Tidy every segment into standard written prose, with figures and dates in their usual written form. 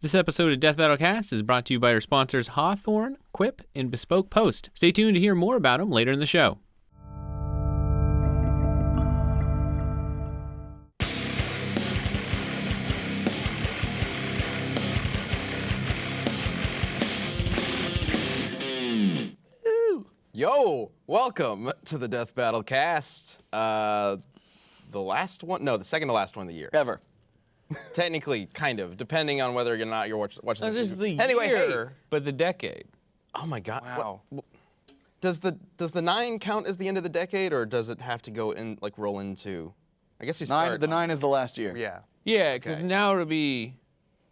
This episode of Death Battle Cast is brought to you by our sponsors Hawthorne, Quip, and Bespoke Post. Stay tuned to hear more about them later in the show. Yo, welcome to the Death Battle Cast. The last one? No, the second to last one of the year. Ever. Technically, kind of, depending on whether or not you're watching Not this. just the Anyway, year, but the decade. Oh my God! Wow. Does the 9 count as the end of the decade, or does it have to go in roll into? I guess you start. The 9 is the last year. Yeah. Yeah, because Okay. now it'll be,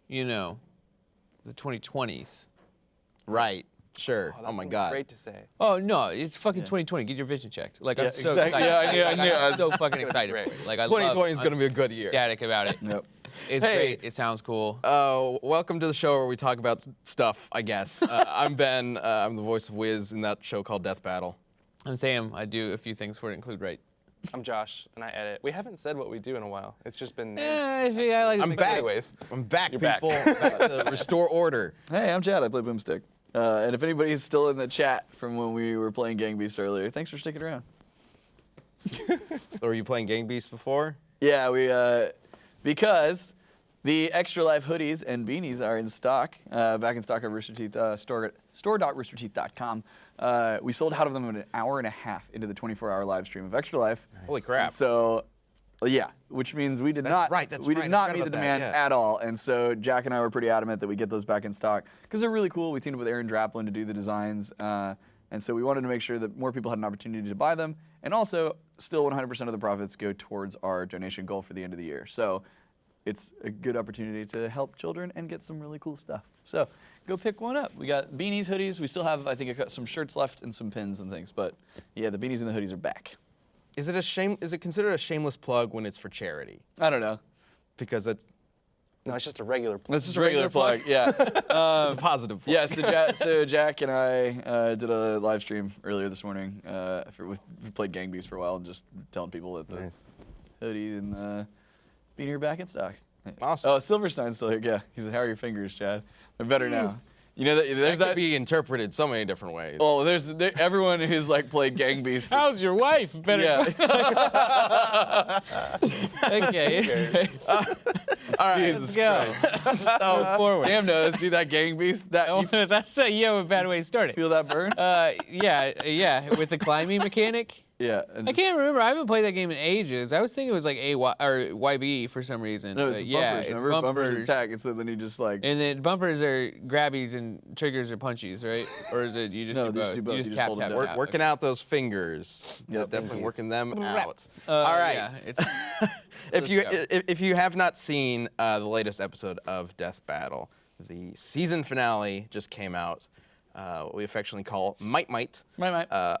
the 2020s. Right. Sure. That's Oh my God. Great to say. Oh, no, it's fucking 2020. Get your vision checked. Like, I'm Yeah, so exactly. excited. Yeah, I knew. I'm so fucking excited for Great. it. Like, 2020 is gonna be a good year. Ecstatic about it. Yep. It's Hey. great. It sounds cool. Welcome to the show where we talk about stuff, I guess. I'm Ben. I'm the voice of Wiz in that show called Death Battle. I'm Sam. I do a few things for it, include right. I'm Josh, and I edit. We haven't said what we do in a while. It's just been names. I like I'm back. Anyways. I'm back, You're back. people. Back to restore order. Hey, I'm Chad. I play Boomstick. And if anybody's still in the chat from when we were playing Gang Beast earlier, thanks for sticking around. Or were you playing Gang Beast before? Yeah, because the Extra Life hoodies and beanies are in stock, back in stock at Rooster Teeth, store.roosterteeth.com. We sold out of them in an hour and a half into the 24-hour live stream of Extra Life. Holy crap. So, yeah, which means we did That's not right, that's we right, did I not forgot meet the about that, demand yeah. at all. And so Jack and I were pretty adamant that we get those back in stock because they're really cool. We teamed up with Aaron Draplin to do the designs, and so we wanted to make sure that more people had an opportunity to buy them, and also still 100% of the profits go towards our donation goal for the end of the year. So it's a good opportunity to help children and get some really cool stuff. So go pick one up. We got beanies, hoodies. We still have, I think, some shirts left and some pins and things. But yeah, the beanies and the hoodies are back. Is it considered a shameless plug when it's for charity? I don't know. Because that's No, it's just a regular plug. That's just a regular plug. Yeah. it's a positive plug. Yeah. So Jack and I did a live stream earlier this morning. We played Gang Beast for a while, and just telling people that the Nice. hoodie and beanie are back in stock. Awesome. Oh, Silverstein's still here. Yeah. He said, "How are your fingers, Chad? They're better now." You know that there's That could be interpreted so many different ways. Oh, everyone who's like played Gang Beast. How's your wife? Better. Yeah. Okay. All right. Jesus Go. So, Forward. Sam knows, dude. That Gang Beast. That Oh, you that's a bad way to start it. feel that burn? Yeah, with the climbing mechanic. Yeah. And I can't remember. I haven't played that game in ages. I was thinking it was like AY or YB for some reason. No, it's but bumpers. yeah, it's Remember bumpers. attack, and so then you just like. And then bumpers are grabbies and triggers are punchies, right? Or is it you just No, do they both? just do both. You just You just tap, hold tap, them down. tap. working out those fingers. Yep. Definitely working them out. All right. Yeah, it's If you have not seen the latest episode of Death Battle, the season finale just came out. What we affectionately call Might. Might.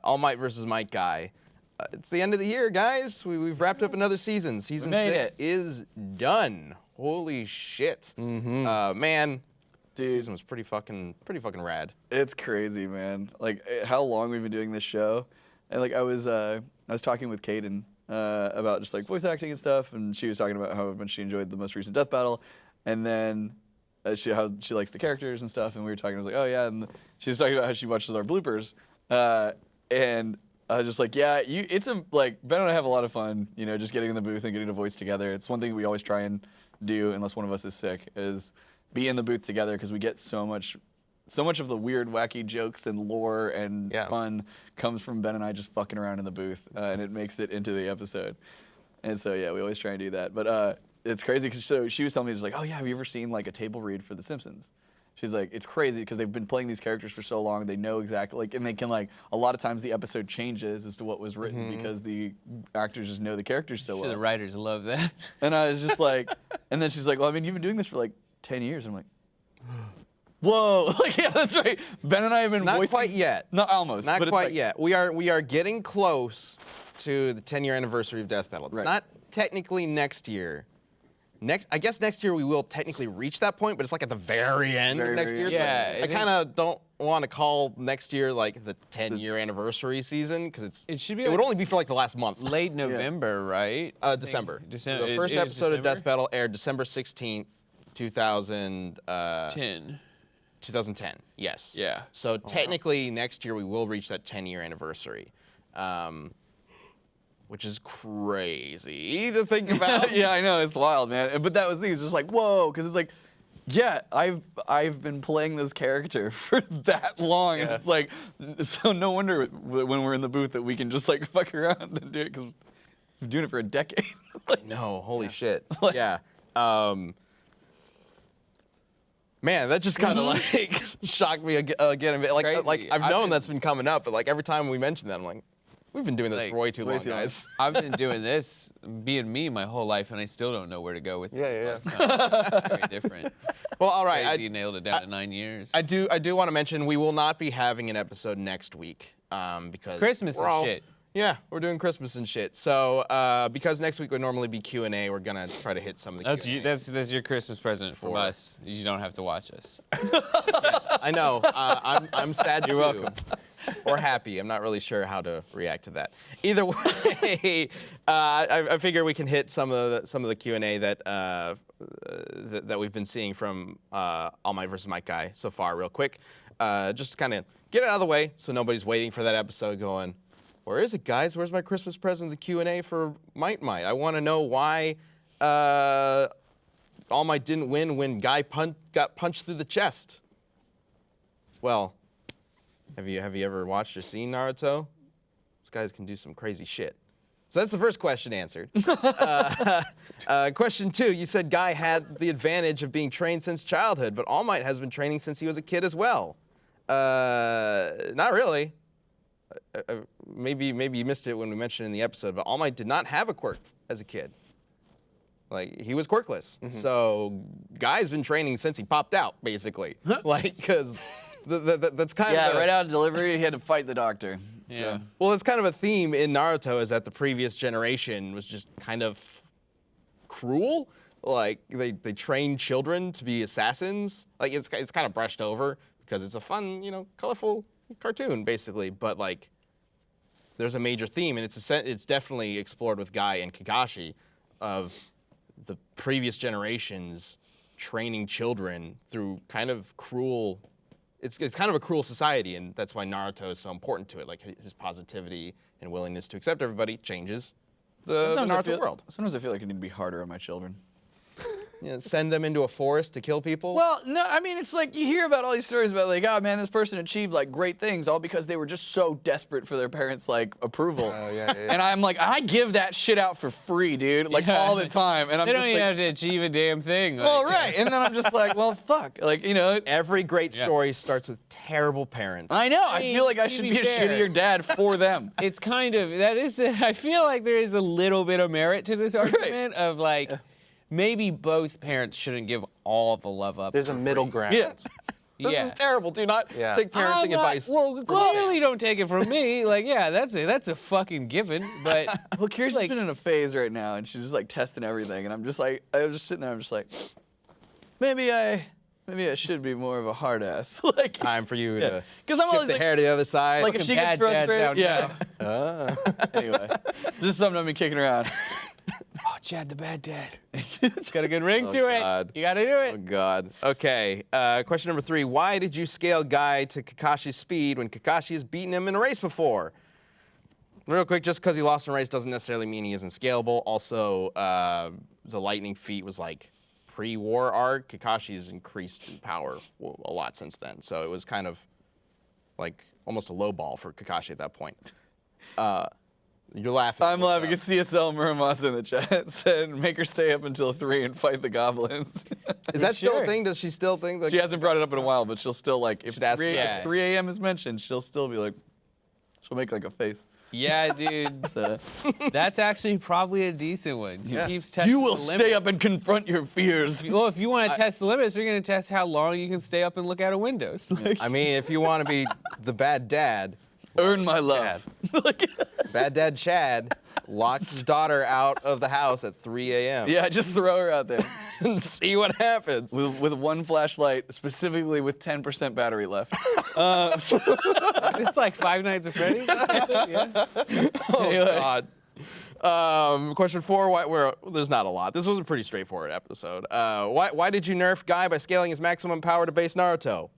All Might versus Might Guy. It's the end of the year, guys. We've wrapped up another season. Season made 6 it. is done. Holy shit. Man, the Dude. season was pretty fucking rad. It's crazy, man. Like how long we've been doing this show, and like I was talking with Kaden about just like voice acting and stuff, and she was talking about how much she enjoyed the most recent Death Battle, and then how she likes the characters and stuff, and we were talking. I was like, oh yeah, and she was talking about how she watches our bloopers, and I was just like, yeah, Ben and I have a lot of fun, just getting in the booth and getting a voice together. It's one thing we always try and do, unless one of us is sick, is be in the booth together because we get so much of the weird, wacky jokes and lore and fun comes from Ben and I just fucking around in the booth, and it makes it into the episode. And so yeah, we always try and do that. But it's crazy because so she was telling me, she's like, oh yeah, have you ever seen like a table read for The Simpsons? She's like, it's crazy because they've been playing these characters for so long, they know exactly, and they can a lot of times the episode changes as to what was written because the actors just know the characters so sure well. the writers love that. And I was just like, and then she's like, well, I mean, you've been doing this for like 10 years. I'm like, whoa, yeah, that's right. Ben and I have been Not voicing. quite yet. Not almost. Not but it's quite like- yet. We are getting close to the 10-year anniversary of Death Battle. It's Right. not technically next year. I guess next year we will technically reach that point, but it's like at the very end of next year. end. Yeah, So I I think- kind of don't want to call next year like the 10-year anniversary season because It should be it would like only be for like the last month. late November, right? I think December. December. The first It is episode of December? Death Battle aired December 16th, 10. 2010, yes. Yeah. So technically, next year we will reach that 10-year anniversary, which is crazy to think about. Yeah, I know, it's wild, man. But that was the thing, it's just like, whoa, because it's like, yeah, I've been playing this character for that long. Yeah. It's like, so no wonder when we're in the booth that we can just like fuck around and do it, because we've been doing it for a decade. Like, No, holy shit. Yeah. Man, that just kind of like shocked me again a bit. Like crazy. I've known that's been coming up, but like every time we mention that, I'm like, we've been doing this Like, for way too long, too long. guys. I've been doing this, being me, my whole life, and I still don't know where to go with it. Yeah. It's very different. Well, all right. Crazy, you nailed it down to 9 years. I do want to mention we will not be having an episode next week because Christmas we're and all- shit. Yeah, we're doing Christmas and shit. So because next week would normally be Q&A, we're gonna try to hit some of the Q&A. That's your Christmas present from For- us. You don't have to watch us. I know. I'm sad You're too. welcome. Or happy. I'm not really sure how to react to that. Either way, I figure we can hit some of the Q&A that we've been seeing from All Might vs. Mike Guy so far, real quick. Just to kind of get it out of the way, so nobody's waiting for that episode going, where is it, guys? Where's my Christmas present? The Q&A for Might. I want to know why All Might didn't win when Guy got punched through the chest. Well, have you ever watched or seen Naruto? These guys can do some crazy shit. So that's the first question answered. Question 2, you said Guy had the advantage of being trained since childhood, but All Might has been training since he was a kid as well. Not really. Maybe you missed it when we mentioned it in the episode, but All Might did not have a quirk as a kid. Like, he was quirkless. So Guy's been training since he popped out, basically. Like, because that's kind of right out of delivery, he had to fight the doctor. Yeah. So. Well, it's kind of a theme in Naruto, is that the previous generation was just kind of cruel. Like, they trained children to be assassins. Like, it's kind of brushed over because it's a fun, colorful cartoon, basically. But like, there's a major theme, and it's definitely explored with Guy and Kakashi, of the previous generations training children through kind of cruel. It's kind of a cruel society, and that's why Naruto is so important to it. Like, his positivity and willingness to accept everybody changes the Naruto world. Sometimes I feel like I need to be harder on my children. Send them into a forest to kill people. Well, no, I mean, it's like you hear about all these stories about like, oh man, this person achieved like great things all because they were just so desperate for their parents' like approval. Oh, yeah. And I'm like, I give that shit out for free, dude, like all the time. And I'm They don't just even like, have to achieve a damn thing. well, like- right. And then I'm just like, well, fuck, like Every great story starts with terrible parents. I know. I mean, feel like I to should be be a fair- shittier dad for them. It's kind of, I feel like there is a little bit of merit to this argument of like, maybe both parents shouldn't give all the love up. There's a for middle free. ground. Yeah. This is terrible. Do not Yeah. take parenting I'm not- advice. Well, clearly don't take it from me. Like, yeah, that's a fucking given. But Well, Kira's just been in a phase right now, and she's just like testing everything, and I'm just like, I was just sitting there, I'm just like, maybe I should be more of a hard ass. Like, Time for you to 'Cause I'm shift always the like- hair to the other side. like if she gets bad dads frustrated, out yeah. Anyway, this is something I've been kicking around. oh, Chad the bad dad. It's got a good ring to God. it. You got to do Oh it. God. Okay. Question number 3. Why did you scale Guy to Kakashi's speed when Kakashi has beaten him in a race before? Real quick, just because he lost in a race doesn't necessarily mean he isn't scalable. Also, the lightning feat was like pre-war arc. Kakashi's increased in power a lot since then, so it was kind of like almost a low ball for Kakashi at that point. You're laughing. I'm laughing at CSL Muramasa in the chat said, make her stay up until 3 and fight the goblins. Is that still a Sure. thing? Does she still think that? She hasn't brought it up in a while, but she'll still like, if Should ask 3, that. if 3 a.m. is mentioned, she'll still be like, she'll make like a face. Yeah, dude. So, That's actually probably a decent one. She keeps testing you will the stay limit. up and confront your fears. Well, if you want to test the limits, you're going to test how long you can stay up and look out of windows. Like, I mean, if you want to be the bad dad, Earn my love. bad dad Chad locks his daughter out of the house at 3 a.m. Yeah, just throw her out there and see what happens. with one flashlight, specifically with 10% battery left. it's like Five Nights at Freddy's. Or something? Yeah. Oh God. Question 4, there's not a lot. This was a pretty straightforward episode. Why did you nerf Guy by scaling his maximum power to base Naruto?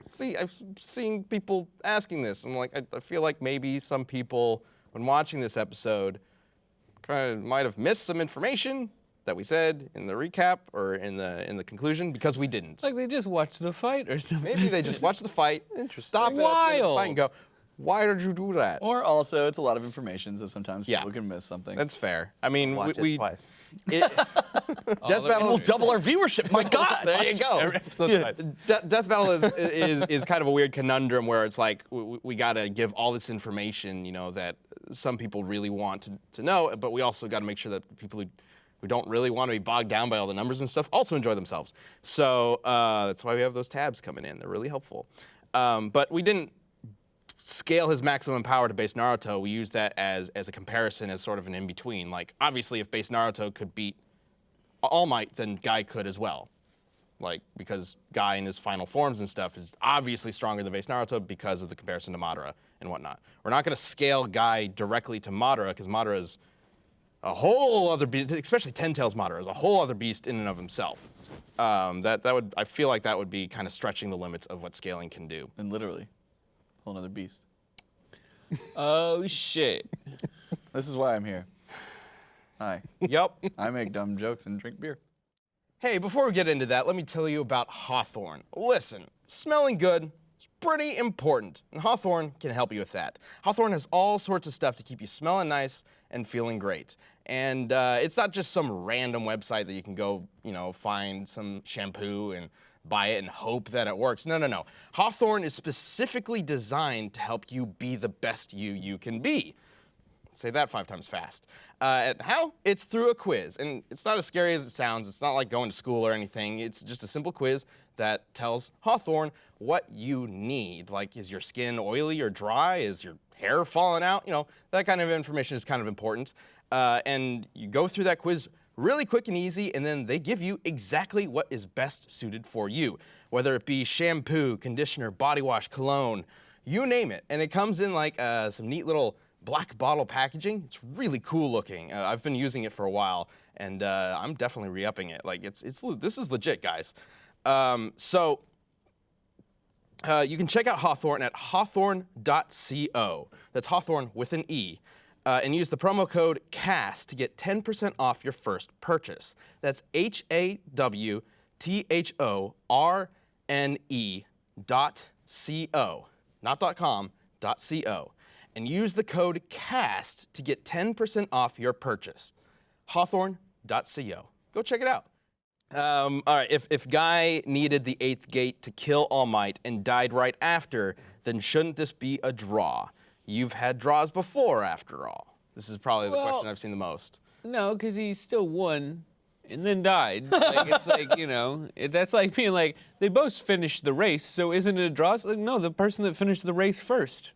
See, I've seen people asking this. I'm like, I feel like maybe some people, when watching this episode, kind of might have missed some information that we said in the recap or in the conclusion because we didn't. It's like they just watched the fight or something. Maybe they just watched the fight, stop it, at the fight and go, why did you do that? Or also, it's a lot of information, so sometimes Yeah. people can miss something. That's fair. I mean, Watch we it twice. Death Battle. We'll double our viewership. My God! There you go. Every episode twice. Death Battle is kind of a weird conundrum where it's like we got to give all this information, that some people really want to know, but we also got to make sure that the people who don't really want to be bogged down by all the numbers and stuff also enjoy themselves. So that's why we have those tabs coming in. They're really helpful. But we didn't scale his maximum power to base Naruto. We used that as a comparison, as sort of an in-between. Like, obviously, if base Naruto could beat All Might, then Guy could as well. Like, because Guy in his final forms and stuff is obviously stronger than base Naruto because of the comparison to Madara and whatnot. We're not going to scale Guy directly to Madara because Madara is a whole other beast, especially Ten Tails Madara is a whole other beast in and of himself. I feel like that would be kind of stretching the limits of what scaling can do. And literally, whole nother beast. Oh shit. This is why I'm here. Hi. Yep. I make dumb jokes and drink beer. Hey, before we get into that, let me tell you about Hawthorne. Listen, smelling good is pretty important, and Hawthorne can help you with that. Hawthorne has all sorts of stuff to keep you smelling nice and feeling great. And it's not just some random website that you can go, find some shampoo and buy it and hope that it works. No. Hawthorne is specifically designed to help you be the best you can be. Say that 5 times fast. And how? It's through a quiz. And it's not as scary as it sounds. It's not like going to school or anything. It's just a simple quiz that tells Hawthorne what you need. Like, is your skin oily or dry? Is your hair falling out? That kind of information is kind of important. And you go through that quiz really quick and easy, and then they give you exactly what is best suited for you. Whether it be shampoo, conditioner, body wash, cologne, you name it. And it comes in like some neat little black bottle packaging. It's really cool looking. I've been using it for a while, and I'm definitely re-upping it. Like, this is legit, guys. So you can check out Hawthorne at hawthorne.co. That's Hawthorne with an E. And use the promo code CAST to get 10% off your first purchase. That's HAWTHORNE.co, not .com, .co. And use the code CAST to get 10% off your purchase. Hawthorne.co. Go check it out. All right, if Guy needed the 8th gate to kill All Might and died right after, then shouldn't this be a draw? You've had draws before, after all. This is probably the question I've seen the most. No, because he still won and then died. Like, it's like, that's like being like, they both finished the race, so isn't it a draw? It's like, no, the person that finished the race first.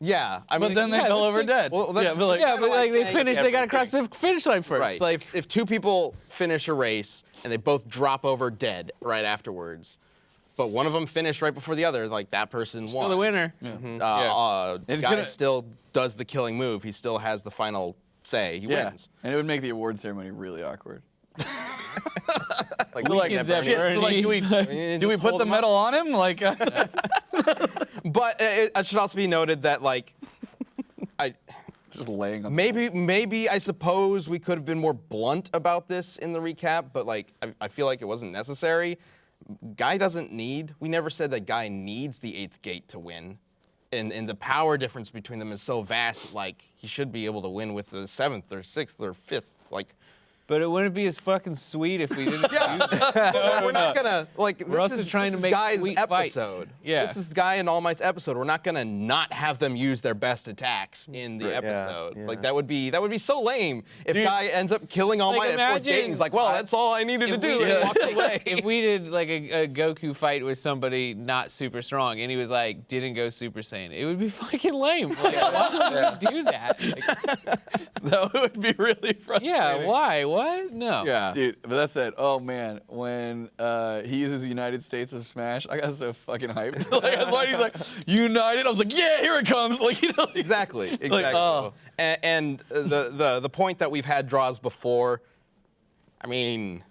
Yeah, I mean, But then they fell over dead. Well, They got across the finish line first. Right. Like, if 2 people finish a race and they both drop over dead right afterwards, but one of them finished right before the other, like, that person won. Still the winner. Guy still does the killing move. He still has the final say. He wins. And it would make the award ceremony really awkward. Like, Weekends at Shit, so like, do we Just put hold the him medal on him? Like, But it should also be noted that, like, just laying on. maybe I suppose we could have been more blunt about this in the recap, but, like, I feel like it wasn't necessary. Guy doesn't need. We never said that Guy needs the 8th gate to win. And the power difference between them is so vast, like, he should be able to win with the 7th or 6th or 5th. Like, But it wouldn't be as fucking sweet if we didn't do that. we're not gonna, like, Russ is trying to make Guy's sweet fights. episode. Yeah. This is Guy and All Might's episode. We're not gonna not have them use their best attacks in the episode. yeah. Like, that would be so lame if Guy ends up killing All Might at 4th gate and he's like, well, that's all I needed to do, and he walks away. If we did like a Goku fight with somebody not super strong and he was like, didn't go Super Saiyan, it would be fucking lame. Like, why would we do that? Like, That would be really frustrating. yeah, why? what? No. Yeah. Dude, but that said, oh man, when he uses the United States of Smash, I got so fucking hyped. Like, that's why he's like, United. I was like, yeah, here it comes. Like, you know. Exactly. oh. And the point that we've had draws before, I mean,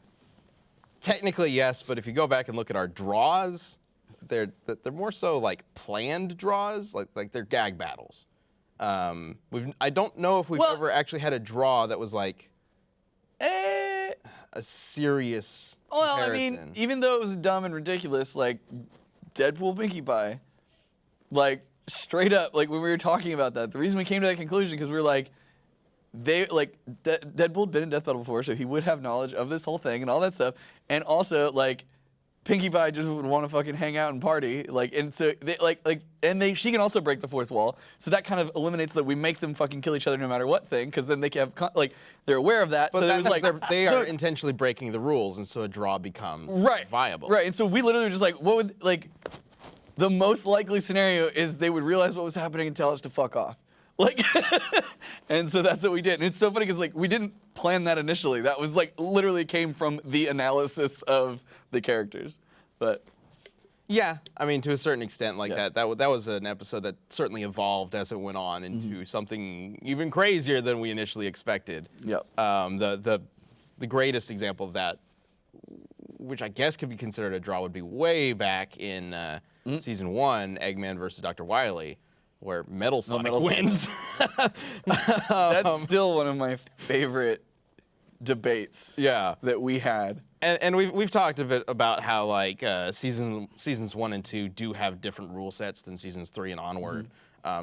technically yes, but if you go back and look at our draws, they're more so like planned draws, like they're gag battles. I don't know if we've ever actually had a draw that was like a serious comparison. I mean, even though it was dumb and ridiculous, like Deadpool Pinkie Pie, like straight up, like when we were talking about that, the reason we came to that conclusion because we were like, Deadpool had been in Death Battle before, so he would have knowledge of this whole thing and all that stuff, and also like Pinkie Pie just would want to fucking hang out and party, like, and so they she can also break the fourth wall, so that kind of eliminates that we make them fucking kill each other no matter what thing, because then they can have they're aware of that. But so that's it was like they are intentionally breaking the rules, and so a draw becomes viable. Right, and so we literally were just like, what would like the most likely scenario is they would realize what was happening and tell us to fuck off. Like, and so that's what we did. And it's so funny because like we didn't plan that initially. That was like literally came from the analysis of the characters. But yeah, I mean to a certain extent, like that was an episode that certainly evolved as it went on into something even crazier than we initially expected. Yep. The greatest example of that, which I guess could be considered a draw, would be way back in season 1, Eggman versus Dr. Wily, where Metal Sonic wins. That's still one of my favorite debates. Yeah. That we had. And we've talked a bit about how like seasons 1 and 2 do have different rule sets than seasons 3 and onward.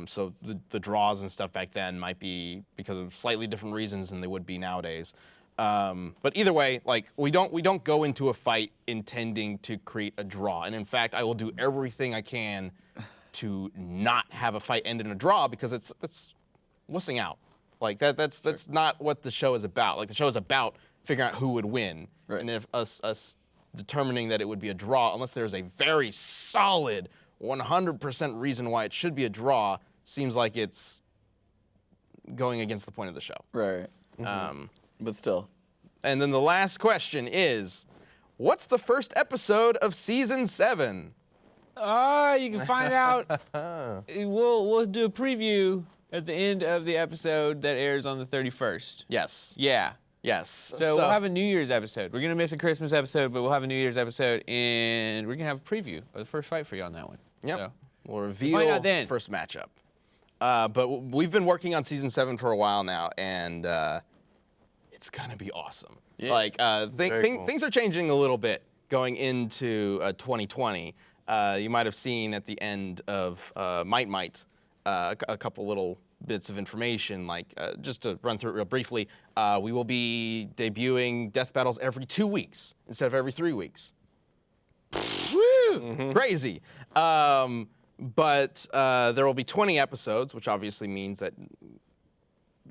So the draws and stuff back then might be because of slightly different reasons than they would be nowadays. But either way, like we don't go into a fight intending to create a draw. And in fact, I will do everything I can to not have a fight end in a draw because it's wussing out. Like that's not what the show is about. Like the show is about figuring out who would win. Right. And if us determining that it would be a draw, unless there's a very solid 100% reason why it should be a draw, seems like it's going against the point of the show. Right. But still. And then the last question is, what's the first episode of season 7? You can find out. We'll do a preview at the end of the episode that airs on the 31st. Yes. Yeah. Yes. So we'll have a New Year's episode. We're gonna miss a Christmas episode, but we'll have a New Year's episode, and we're gonna have a preview of the first fight for you on that one. Yep. So, we'll reveal then. first matchup. But we've been working on season 7 for a while now, and it's gonna be awesome. Yeah. Like cool. things are changing a little bit going into 2020. You might have seen at the end of Might, a couple little bits of information, like just to run through it real briefly, we will be debuting Death Battles every 2 weeks instead of every 3 weeks. Woo! Crazy. But there will be 20 episodes, which obviously means that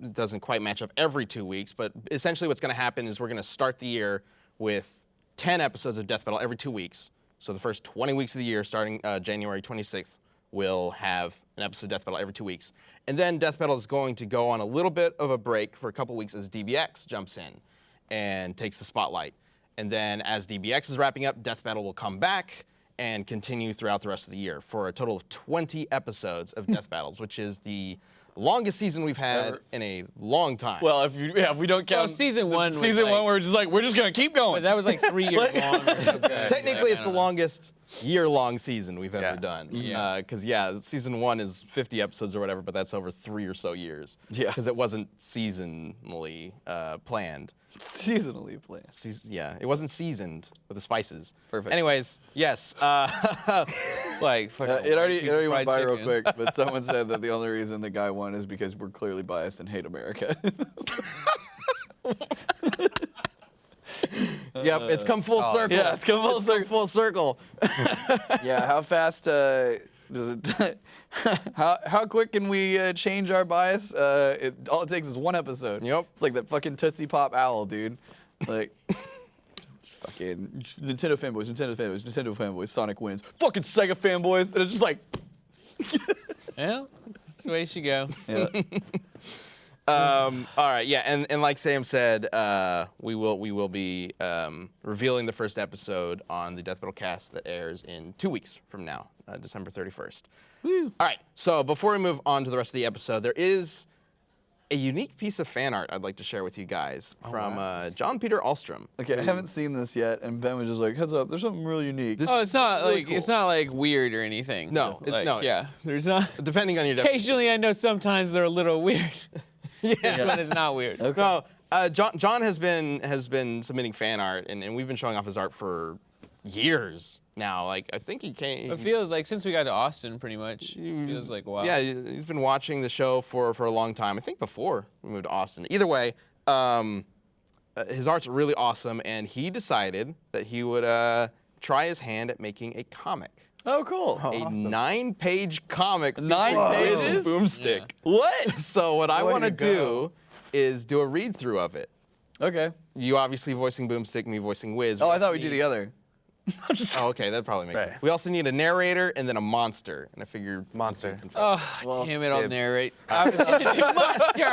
it doesn't quite match up every 2 weeks, but essentially what's going to happen is we're going to start the year with 10 episodes of Death Battle every 2 weeks. So the first 20 weeks of the year, starting January 26th, we'll have an episode of Death Battle every 2 weeks. And then Death Battle is going to go on a little bit of a break for a couple weeks as DBX jumps in and takes the spotlight. And then as DBX is wrapping up, Death Battle will come back and continue throughout the rest of the year for a total of 20 episodes of Death Battles, which is the longest season we've had in a long time. Well, if we don't count season 1 was season like, 1, we're just gonna keep going. But that was like 3 years long. Or something. Technically, it's the longest year-long season we've ever done. Yeah. Because season 1 is 50 episodes or whatever, but that's over 3 or so years. Yeah. Because it wasn't seasonally planned. Seasonally planned. It wasn't seasoned with the spices. Perfect. Anyways, yes. It's like fucking It already went by real chicken. quick, but someone said that the only reason the guy won is because we're clearly biased and hate America. Yep, it's come full circle. Yeah, it's come full circle. Full circle. Yeah, how fast does it? How quick can we change our bias? All it takes is one episode. Yep. It's like that fucking Tootsie Pop owl, dude. Like, fucking Nintendo fanboys, Sonic wins. Fucking Sega fanboys, and it's just like. Well, that's the way it should go. Yeah. All right, yeah, and like Sam said, we will be revealing the first episode on the Death Battle cast that airs in 2 weeks from now, December 31st. Woo. All right, so before we move on to the rest of the episode, there is a unique piece of fan art I'd like to share with you guys from John Peter Ahlstrom. Okay, I haven't seen this yet, and Ben was just like, "Heads up, there's something really unique." Oh, it's not really like cool. it's not like weird or anything. No, like, no. Yeah, there's not. Depending on your definition. Occasionally, I know sometimes they're a little weird. This one is not weird. Okay. No, John has been submitting fan art, and we've been showing off his art for years now. Like, I think he came. It feels like since we got to Austin, pretty much. Feels like wow. Yeah, he's been watching the show for a long time. I think before we moved to Austin. Either way, his art's really awesome, and he decided that he would try his hand at making a comic. Oh, cool. A 9-page comic. 9 featuring pages? Boomstick. What? So what I want to to go. do is do a read through of it. Okay. You obviously voicing Boomstick, me voicing Wiz. Oh, I thought we'd do the other. Oh, okay, that probably makes Right. sense. We also need a narrator and then a monster, and I figure Monster. Oh, damn it! I'll dibs. narrate. I was gonna do monster.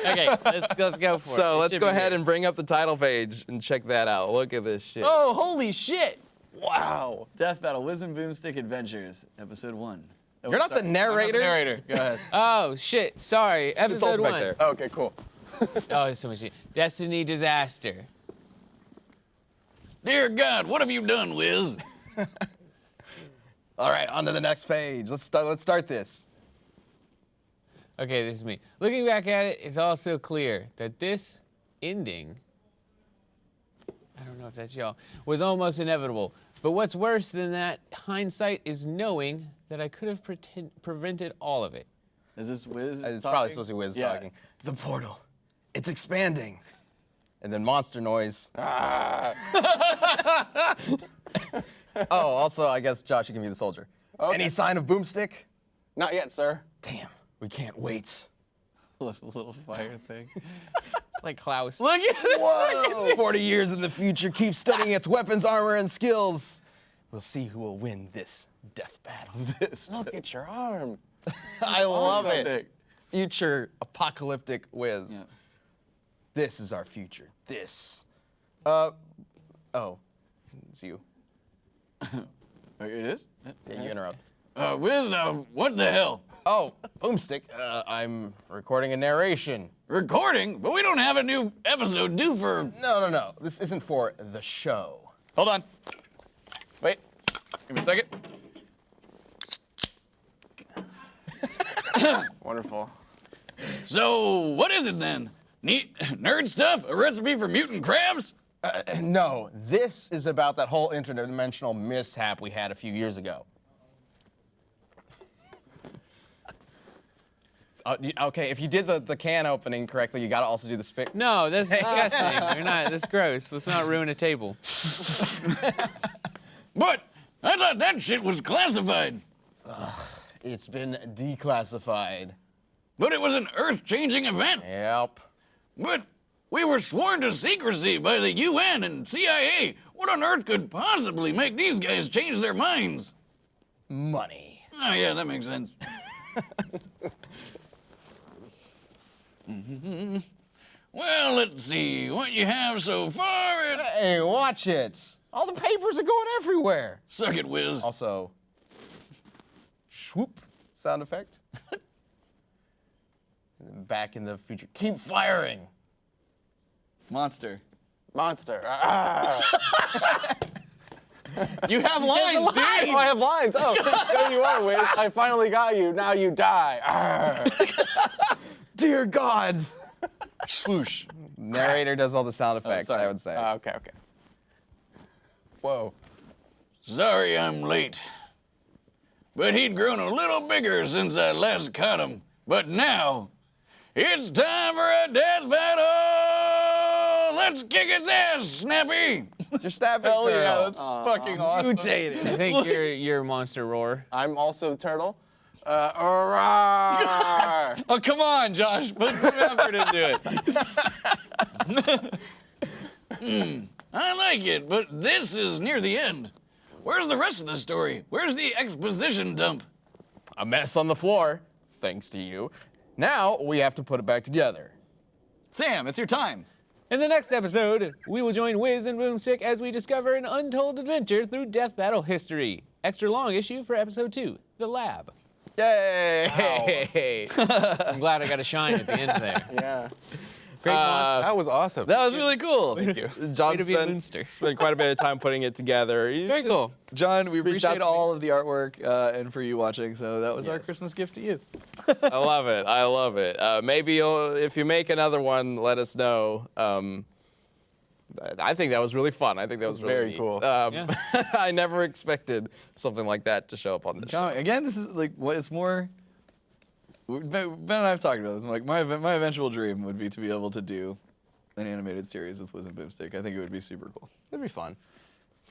Okay, let's go for it. So It let's should go be ahead good. and bring up the title page and check that out. Look at this shit. Oh, holy shit! Wow. Death Battle: Wiz and Boomstick Adventures, Episode 1. Oh, You're not the sorry. narrator. Narrator. Go ahead. Oh shit! Sorry. It's also Episode back 1. there. Okay, cool. Oh, there's so much shit. Destiny disaster. Dear God, what have you done, Wiz? All right, on to the next page. Let's start this. Okay, this is me. Looking back at it, it's also clear that this ending, I don't know if that's y'all, was almost inevitable. But what's worse than that, hindsight, is knowing that I could have prevented all of it. Is this Wiz? It's talking? probably supposed to be Wiz Yeah. talking. The portal, it's expanding. And then monster noise. Oh, also, I guess, Josh, you can be the soldier. Okay. Any sign of Boomstick? Not yet, sir. Damn, we can't wait. Little fire thing. It's like Klaus. Look at this. Whoa! 40 years in the future, keep studying its weapons, armor, and skills. We'll see who will win this death battle. Look at your arm. I love it. Sick. Future apocalyptic Wiz. Yeah. This is our future. This. Oh, it's you. It is? Yeah, you interrupt. Wiz, what the hell? Oh, Boomstick, I'm recording a narration. Recording? But we don't have a new episode due for... No. This isn't for the show. Hold on. Wait. Give me a second. Wonderful. So, what is it then? Neat nerd stuff? A recipe for mutant crabs? No, this is about that whole interdimensional mishap we had a few years ago. Okay, if you did the can opening correctly, you gotta also do the spit. No, that's disgusting. You're not. That's gross. Let's not ruin a table. But I thought that shit was classified. It's been declassified. But it was an earth-changing event. Yep. But we were sworn to secrecy by the UN and CIA. What on earth could possibly make these guys change their minds? Money. Oh, yeah, that makes sense. Well, let's see. What you have so far, Hey, watch it. All the papers are going everywhere. Suck it, Wiz. Also, swoop sound effect. And then back in the future, keep firing. Monster. Monster. You have lines, dude. Oh, I have lines. Oh, there you are, Wiz. I finally got you. Now you die. Dear God. Swoosh. Narrator does all the sound effects, sorry. I would say. Okay. Whoa. Sorry I'm late. But he'd grown a little bigger since I last caught him. But now, it's time for a death battle! Let's kick its ass, Snappy! It's your snapping Hell yeah, turtle. that's fucking awesome. Mutated. I think you're monster roar. I'm also turtle. Roar. Oh, come on, Josh. Put some effort into it. I like it, but this is near the end. Where's the rest of the story? Where's the exposition dump? A mess on the floor, thanks to you. Now we have to put it back together. Sam, it's your time. In the next episode, we will join Wiz and Boomstick as we discover an untold adventure through death battle history. Extra long issue for episode 2, The Lab. Yay! I'm glad I got a shine at the end there. Yeah. Great monster. That was awesome. That was really cool. Thank you. John Way to be a moonster. spent quite a bit of time putting it together. Very cool. John, we Reached out appreciate to me. all of the artwork and for you watching, so that was our Christmas gift to you. I love it. I love it. Maybe if you make another one, let us know. I think that was really fun. I think that was really Very neat. cool. Yeah. I never expected something like that to show up on the show. Again, this is like what it's more. Ben and I have talked about this. Like my eventual dream would be to be able to do an animated series with Wiz and Boomstick. I think it would be super cool. It'd be fun.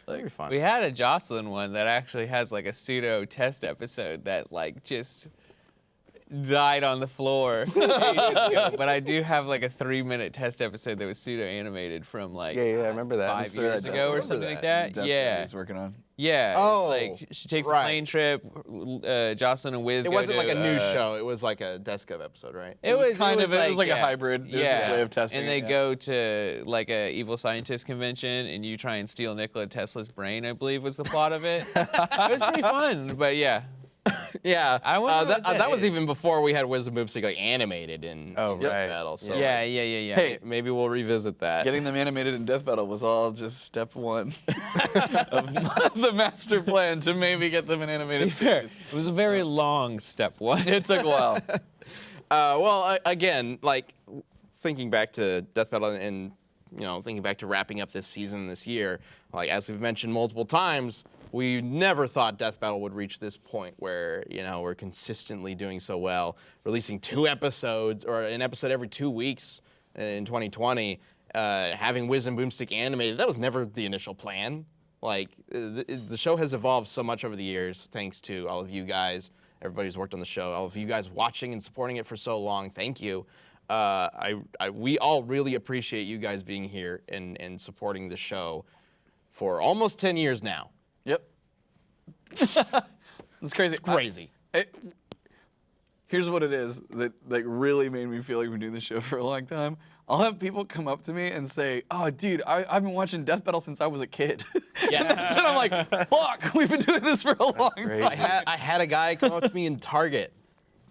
It'd be fun. We had a Jocelyn one that actually has like a pseudo test episode that like just died on the floor ages ago. But I do have like a 3-minute test episode that was pseudo animated from like Yeah, I remember that. 5 years that ago desk- or remember something like that. that. That's Yeah. what he's working on. Yeah, Oh, it's like she takes a right. plane trip. Jocelyn and Wiz. It go wasn't to, like a news show. It was like a desk of episode, right? It was kind of. It was like a yeah. hybrid. It was Yeah, his way of testing and it, they yeah. go to like a evil scientist convention, and you try and steal Nikola Tesla's brain. I believe was the plot of it. It was pretty fun, but yeah. Yeah. I wonder what that that was is. even before we had Wiz and Boomstick like animated in Oh, Death right. Battle. So Yeah. Hey, maybe we'll revisit that. Getting them animated in Death Battle was all just step one of the master plan to maybe get them an animated Fair. series. It was a very long step one. It took a while. Again, like thinking back to Death Battle and thinking back to wrapping up this season this year, like as we've mentioned multiple times, we never thought Death Battle would reach this point where we're consistently doing so well, releasing 2 episodes or an episode every 2 weeks in 2020, having Wiz and Boomstick animated. That was never the initial plan. Like the show has evolved so much over the years, thanks to all of you guys, everybody who's worked on the show, all of you guys watching and supporting it for so long. Thank you. We all really appreciate you guys being here and supporting the show for almost 10 years now. Yep. It's crazy. It's crazy. Here's what it is that like really made me feel like we've been doing this show for a long time. I'll have people come up to me and say, "Oh, dude, I've been watching Death Battle since I was a kid." Yes. And I'm like, "Fuck, we've been doing this for a long great. time." I had a guy come up to me in Target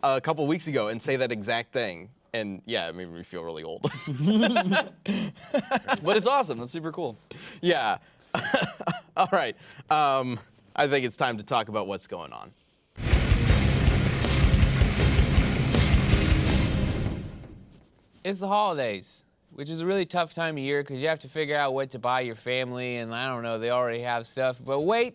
a couple weeks ago and say that exact thing. And yeah, it made me feel really old. But it's awesome. That's super cool. Yeah. All right. I think it's time to talk about what's going on. It's the holidays, which is a really tough time of year because you have to figure out what to buy your family, and I don't know, they already have stuff. But wait,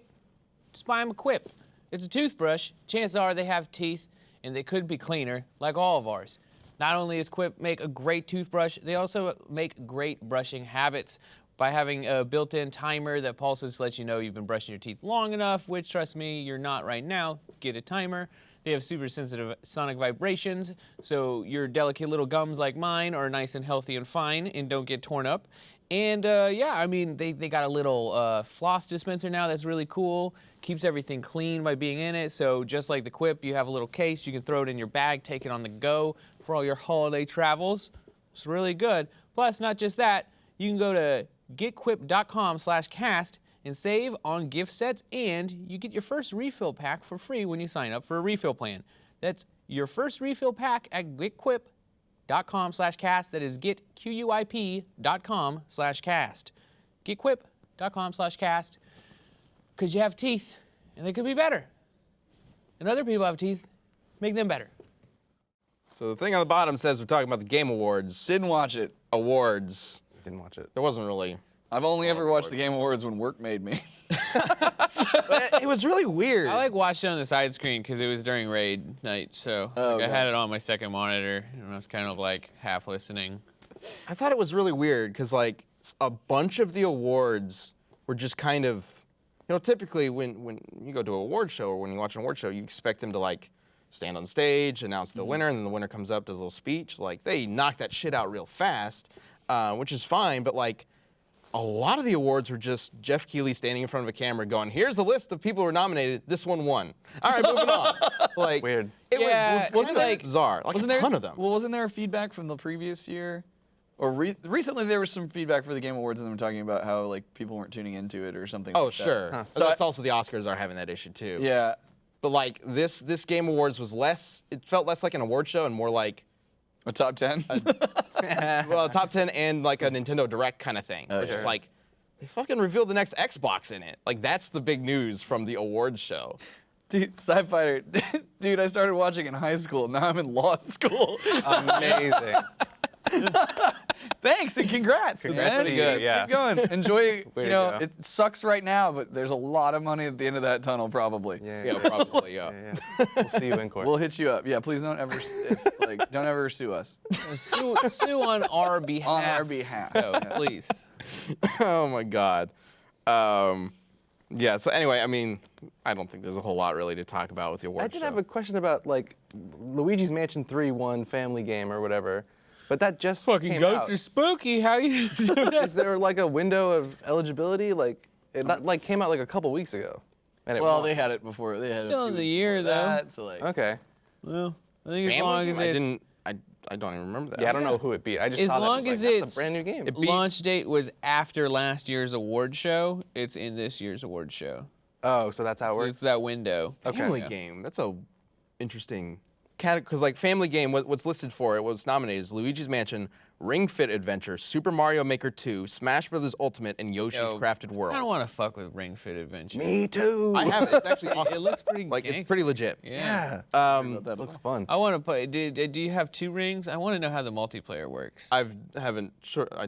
just buy them a Quip. It's a toothbrush. Chances are they have teeth, and they could be cleaner, like all of ours. Not only does Quip make a great toothbrush, they also make great brushing habits by having a built-in timer that pulses to let you know you've been brushing your teeth long enough, which, trust me, you're not right now. Get a timer. They have super sensitive sonic vibrations, so your delicate little gums like mine are nice and healthy and fine and don't get torn up. And yeah, I mean, they got a little floss dispenser now that's really cool. Keeps everything clean by being in it. So just like the Quip, you have a little case. You can throw it in your bag, take it on the go for all your holiday travels. It's really good. Plus, not just that, you can go to getquip.com/cast and save on gift sets, and you get your first refill pack for free when you sign up for a refill plan. That's your first refill pack at getquip.com/cast. That is getquip.com/cast. Getquip.com/cast. Because you have teeth, and they could be better. And other people have teeth, make them better. So the thing on the bottom says we're talking about the Game Awards. Didn't watch it. Awards. Didn't watch it. There wasn't really. I've only ever watched the Game Awards when work made me. It was really weird. I like watched it on the side screen because it was during raid night, so Oh, like, I okay. had it on my second monitor, and I was kind of like half listening. I thought it was really weird because like a bunch of the awards were just kind of, typically when you go to an award show or when you watch an award show, you expect them to like stand on stage, announce the winner, and then the winner comes up, does a little speech. Like they knock that shit out real fast, which is fine, but like a lot of the awards were just Jeff Keighley standing in front of a camera going, here's the list of people who were nominated. This one won. All right, moving on. Like, Weird. It Yeah, was it's like- bizarre. Like Wasn't a there ton of them. Well, wasn't there feedback from the previous year? Or recently there was some feedback for the Game Awards, and they were talking about how like people weren't tuning into it or something. Oh, like that. sure. So So that's also the Oscars are having that issue too. Yeah. But like this Game Awards was less. It felt less like an award show and more like A top 10. well, a top 10 and like a Nintendo Direct kind of thing. Oh, It's just sure. like they fucking revealed the next Xbox in it. Like that's the big news from the awards show. Dude, Sci-Fighter. Dude, I started watching in high school. Now I'm in law school. Amazing. Thanks and congrats, man. to you, yeah. Keep going. Enjoy. Way You to know, go. it sucks right now, but there's a lot of money at the end of that tunnel, probably. Yeah, probably. Yeah. Yeah. We'll see you in court. We'll hit you up. Yeah, please don't ever, don't ever sue us. Sue on our behalf. On our behalf. So, please. Oh my God. Yeah. So anyway, I mean, I don't think there's a whole lot really to talk about with the awards I did show. have a question about like Luigi's Mansion 3 won Family Game or whatever, but that just Fucking came ghosts out. are spooky. How you doing that? Is there like a window of eligibility? Like it that, like came out like a couple weeks ago. And it Well, won. they had it before. They had Still it a in few the weeks year, before though. that, so like, Okay. Well, I think as Family long Game? as I it's didn't. I don't even remember that. Yeah, I don't know who it beat. I just As saw that. long It was as like, it's that's a brand new game. beat- launch date was after last year's award show, it's in this year's award show. Oh, so that's how it So works. it's that window. Family Game. That's a interesting category because like Family Game, what's listed for it was nominated is Luigi's Mansion, Ring Fit Adventure, Super Mario Maker 2, Smash Bros. Ultimate, and Yoshi's Yo, Crafted World. I don't want to fuck with Ring Fit Adventure. Me too. I have it. It's actually awesome. It looks pretty like it's gangsta. pretty legit. Yeah. Yeah. That looks fun. I want to play. Do you have 2 rings? I want to know how the multiplayer works. I don't.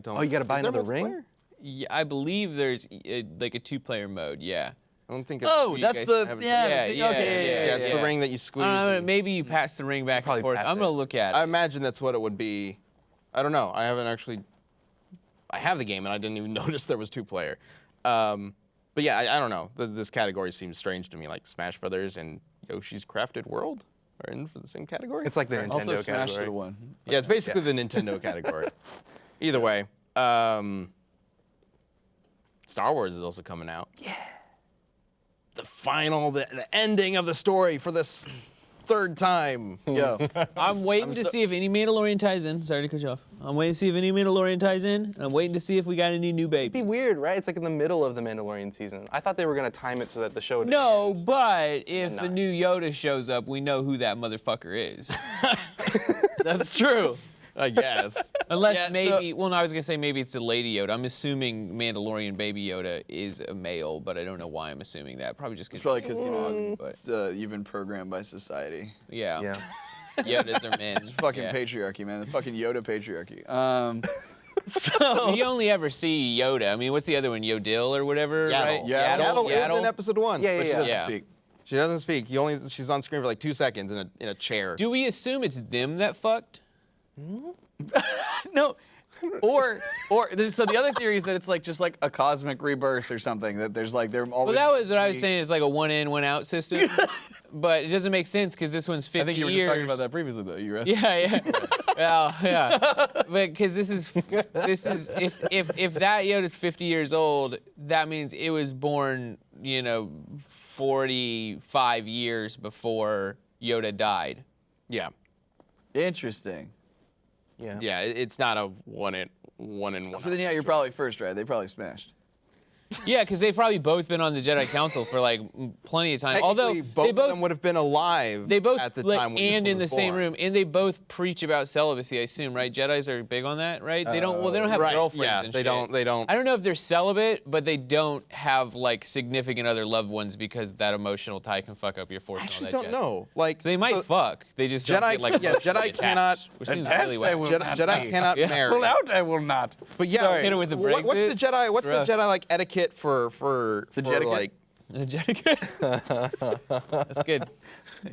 Oh, you gotta buy Is there another ring? multiplayer? Yeah, I believe there's like a 2-player mode. Yeah. I don't think. Oh, you that's guys the- have it. yeah, Yeah, okay, yeah, Yeah, it's yeah. the ring that you squeeze. and- Maybe you pass the ring back and Probably forth. pass I'm it. gonna look at I it. imagine that's what it would be. I don't know. I haven't actually. I have the game and I didn't even notice there was 2-player. But yeah, I don't know. This category seems strange to me. Like Smash Brothers and Yoshi's Crafted World are in for the same category. It's like the Nintendo also Smash category. should have won. Yeah, it's basically the Nintendo category. Either way, Star Wars is also coming out. Yeah. The ending of the story for this 3rd time. Yo, I'm waiting to see if any Mandalorian ties in. Sorry to cut you off. I'm waiting to see if any Mandalorian ties in. And I'm waiting to see if we got any new babies. It'd be weird, right? It's like in the middle of the Mandalorian season. I thought they were gonna time it so that the show would No, end. but if a not. new Yoda shows up, we know who that motherfucker is. that's true. I guess. Unless Yeah, so- maybe, well, no, I was gonna say maybe it's a Lady Yoda. I'm assuming Mandalorian Baby Yoda is a male, but I don't know why I'm assuming that. Probably just It's probably because But you've been programmed by society. yeah, Yeah. Yodas are men. It's fucking yeah. patriarchy, man. The fucking Yoda patriarchy. So You only ever see Yoda. I mean, what's the other one? Yodil or whatever, right? Yaddle is in Yaddle. episode 1. Yeah, but yeah, she yeah. doesn't speak. She doesn't speak. She's on screen for like 2 seconds in a chair. Do we assume it's them that fucked? no, or so the other theory is that it's like just like a cosmic rebirth or something. That there's like they're always. Well, that was what I was saying. It's like a 1 in, 1 out system. But it doesn't make sense because this one's 50 years. I think you were just talking about that previously, though. You were asking. Yeah, yeah. Well, yeah. But because this is if that Yoda's 50 years old, that means it was born, 45 years before Yoda died. Yeah. Interesting. Yeah. Yeah, it's not a 1 in, 1 So then, yeah, you're probably first, right? They probably smashed. Yeah, because they've probably both been on the Jedi Council for like plenty of time. Although both of them would have been alive they both at the like, time when and this in one the was same born. room, and they both preach about celibacy. I assume, right? Jedis are big on that, right? They don't. Well, they don't have Right, girlfriends. yeah, and they shit. don't- they don't- I don't know if they're celibate, but they don't have like significant other loved ones because that emotional tie can fuck up your force. I and all actually that don't jazz. know. Like So they might fuck. They just don't Jedi- get, like yeah, emotionally Jedi attached, cannot- Which seems Attached really they whack. will Jedi cannot marry. I will not. But yeah, Sorry. Hit it with the what's the Brexit. Jedi? What's the Rough. Jedi like etiquette for Jeticate? like? The Jedi. That's good.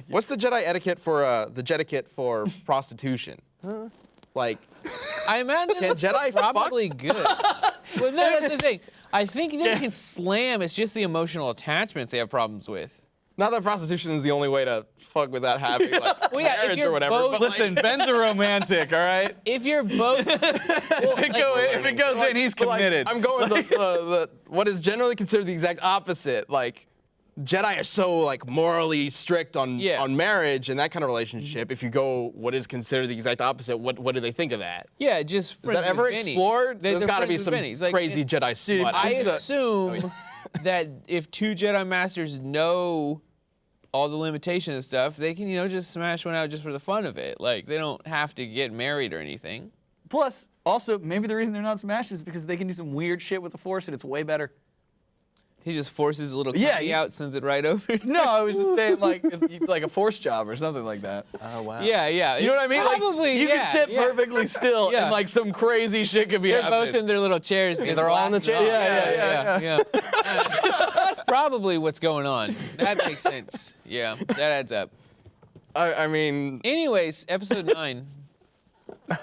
What's the Jedi etiquette for the Jeticate for prostitution? Like, I imagine Can it's Jedi fuck? probably good. Well, no, that's the thing. I think they can slam. It's just the emotional attachments they have problems with. Not that prostitution is the only way to fuck without having like Well, yeah, if marriage you're or whatever. both- but, Listen, Ben's a romantic, all right? If you're both, If it goes in, he's but, like, committed. I'm going the what is generally considered the exact opposite. Like Jedi are so like morally strict on Yeah. on marriage and that kind of relationship. If you go what is considered the exact opposite, what do they think of that? yeah, just Is friends that ever with bennies. explored? They're There's got to be friends some with bennies. Like, crazy Jedi slut. I This is a- assume that if two Jedi Masters know all the limitations and stuff, they can, just smash one out just for the fun of it. Like, they don't have to get married or anything. Plus, also, maybe the reason they're not smashed is because they can do some weird shit with the Force and it's way better. He just forces a little Yeah, cookie he- out, sends it right over. No, I was just saying like a Force job or something like that. Oh wow. Yeah. You know what I mean? Probably, like, you yeah, can sit yeah. perfectly still Yeah. and like some crazy shit could be They're happening. both in their little chairs. They're all in the chair. Yeah. That's probably what's going on. That makes sense. Yeah, that adds up. I mean, Anyways, episode 9.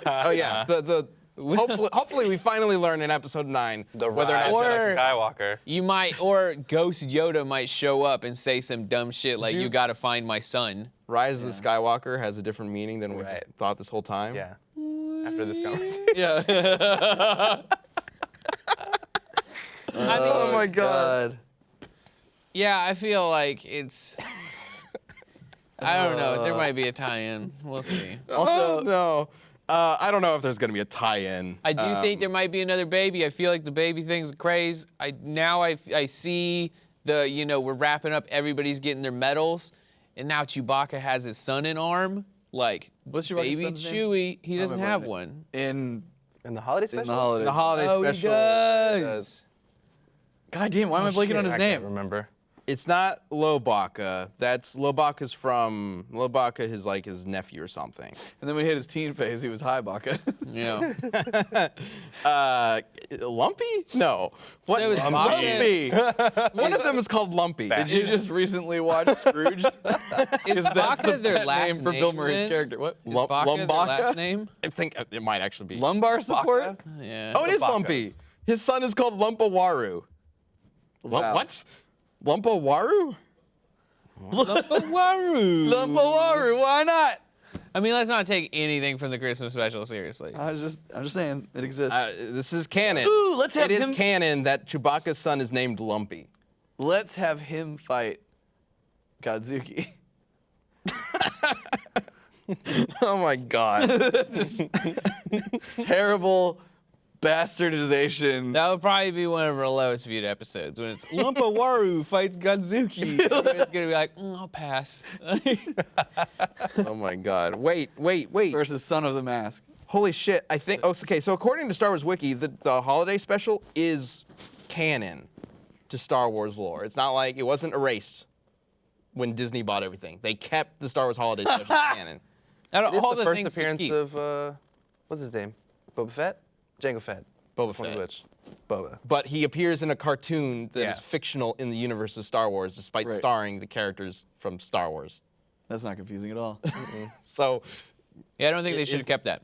oh yeah, the hopefully we finally learn in episode 9 The whether or rise not Or- of Skywalker. You might, or Ghost Yoda might show up and say some dumb shit like, you gotta find my son. Rise of the Skywalker has a different meaning than we've Right. thought this whole time. Yeah. After this conversation. Yeah. I mean, Oh my god. yeah, I feel like it's, I don't know, there might be a tie-in. We'll see. Also, No. I don't know if there's gonna be a tie-in. I do think there might be another baby. I feel like the baby thing's a craze. I see the, we're wrapping up, everybody's getting their medals, and now Chewbacca has his son in arm. Like, What's Chewbacca's baby son's name? Chewie, he doesn't remember have it. one. in In the holiday special. the holidays. the holiday Oh, special. he does. God damn, why am I blanking on his I name? can't remember. It's not Lobaka. That's Lobaka's from Lobaka is like his nephew or something. And then when he hit his teen phase, he was high Baka. Yeah. Lumpy? No. What? That was Lumpy! One of them is called Lumpy. Did you just recently watch Scrooged? Is That's Baka the their pet last name for Bill Murray's then? character. What? Is Baka their Lumbaka? last name? I think it might actually be. Lumbar support? Yeah. Oh, it is Bakas. Lumpy. His son is called Lumpawaru. Wow. What? Lumpawaru? Waru. Lumpawaru, why not? I mean, let's not take anything from the Christmas special seriously. I'm just saying, it exists. This is canon. Ooh, let's have It is him- canon that Chewbacca's son is named Lumpy. Let's have him fight Godzuki. Oh my god. Terrible bastardization. That would probably be one of our lowest viewed episodes when it's Lumpawaru fights Godzuki. Everyone's gonna be like, I'll pass. Oh my god. Wait. Versus Son of the Mask. Holy shit. I think. Oh, okay. So according to Star Wars Wiki, the holiday special is canon to Star Wars lore. It's not like it wasn't erased when Disney bought everything. They kept the Star Wars holiday special canon. Out of It's all the the first things to appearance keep. of what's his name? Boba Fett? Jango Fett. Boba Which one's Fett. which? Boba. But he appears in a cartoon that is Yeah. fictional in the universe of Star Wars, despite Right. starring the characters from Star Wars. That's not confusing at all. So Yeah, I don't think they should have kept that.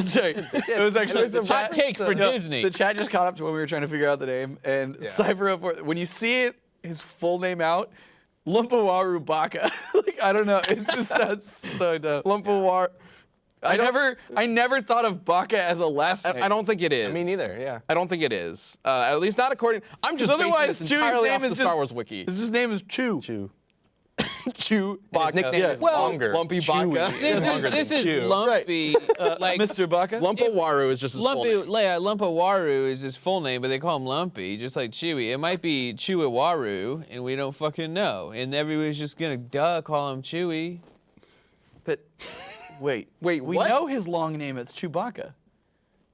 Sorry, it was actually There's the a chat. Hot take for No, Disney. The chat just caught up to when we were trying to figure out the name, and Cypher up when you see it, his full name out, Lumpawaru Baka. Like I don't know, it just sounds so dumb. Lumpawar. I never thought of Baka as a last name. I don't think it is. Me neither. Yeah. I don't think it is. At least not according. I'm just basing Otherwise, this Chewie's entirely name off is the just Star Wars wiki. His just name is Chew. Chew. Chewbacca. nickname is Well, longer. Lumpy Chewy. Baka. This is Chew. Lumpy. Like Mr. Baka. Lumpawaru is just his full Lumpy, name. Lumpawaru is his full name, but they call him Lumpy, just like Chewy. It might be Chewiwaru, and we don't fucking know. And everybody's just gonna call him Chewy. That- Wait, Wait, we what? know his long name. It's Chewbacca.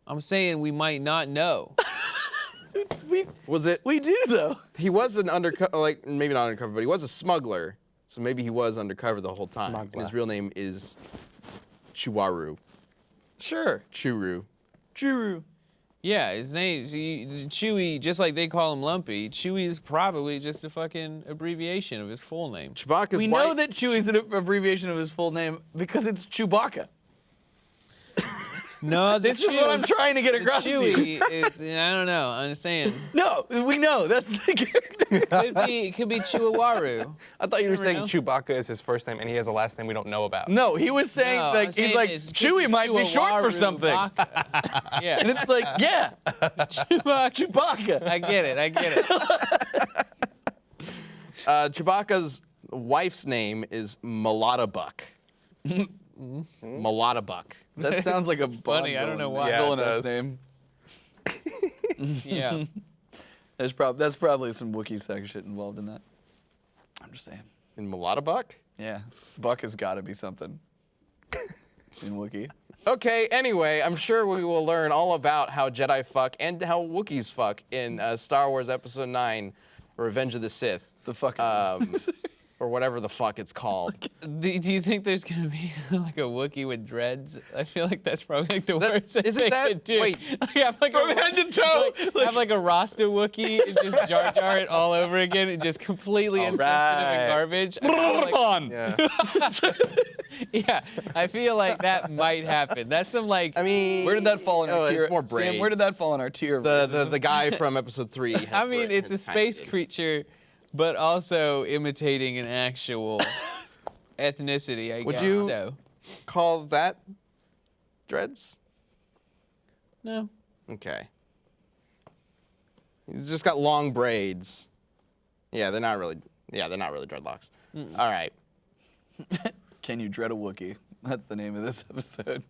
I'm saying we might not know. Was it? We do though. He was an undercover, like maybe not undercover, but he was a smuggler. So maybe he was undercover the whole time. Smuggler. His real name is Chewaru. Sure. Churu. Churu. Yeah, his name's Chewy, just like they call him Lumpy. Chewy is probably just a fucking abbreviation of his full name. Chewbacca's We white. know that Chewie's an abbreviation of his full name because it's Chewbacca. No, This is what I'm trying to get across to you. Chewie is. I don't know. I'm saying No, we know that's the character. it could be Chihuahua. I thought you were Never saying know. Chewbacca is his first name and he has a last name we don't know about. No, he was saying No, I'm like saying he's like it's Chewie might be short for Chihuahua something, Baka. Yeah. and it's like yeah, Chewbacca. Chewbacca. I get it. Chewbacca's wife's name is Mulata Buck. Mulata Buck. That sounds like a funny, I don't know why. Yeah, it villainous does. name. Yeah. That's probably some Wookiee sex shit involved in that. I'm just saying. In Mulata Buck? Yeah, Buck has got to be something in Wookiee. Okay, anyway, I'm sure we will learn all about how Jedi fuck and how Wookiees fuck in Star Wars Episode 9, Revenge of the Sith. The fucking. Or whatever the fuck it's called. Do you think there's gonna be like a Wookiee with dreads? I feel like that's probably like the worst thing isn't they that- could do. wait. Like, have like From head to toe. Have like a Rasta Wookiee and just Jar Jar it all over again and just completely insensitive right. and garbage. I feel like- on. Yeah. yeah, I feel like that might happen. That's some like. I mean, Where did that fall in our tier? It's more Sam, braids. where did that fall in our tier? of The guy from Episode 3. I mean, it's a space creature, but also imitating an actual ethnicity. I Would guess you- so. Call that dreads? No. Okay. He's just got long braids. Yeah, they're not really dreadlocks. All right. Can you dread a Wookiee? That's the name of this episode.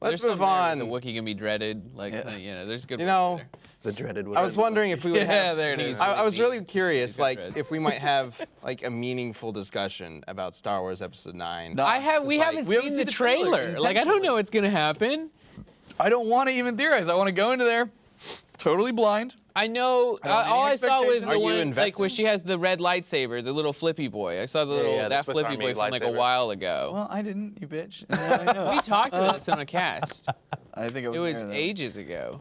Let's There's move some on. there with the Wookiee can be dreaded. Like, Yeah. you know, there's good. You ones know, there. The dreaded I was wondering if we would Yeah, have. there it is. I was Really really curious, good like, dread. if we might have like a meaningful discussion about Star Wars Episode 9. No. We haven't we haven't seen seen the the trailer trailer. Like, I don't know what's gonna happen. I don't want to even theorize. I want to go into there totally blind. I know. don't have All any I saw was expectations. the Are you one like invested? where she has the red lightsaber, the little flippy boy. I saw the little yeah, the that Swiss flippy Army boy from like a lightsaber. while ago. Well, I didn't, you bitch. And now I know. We talked about this on a cast. I think I was. It was there, though. ages ago.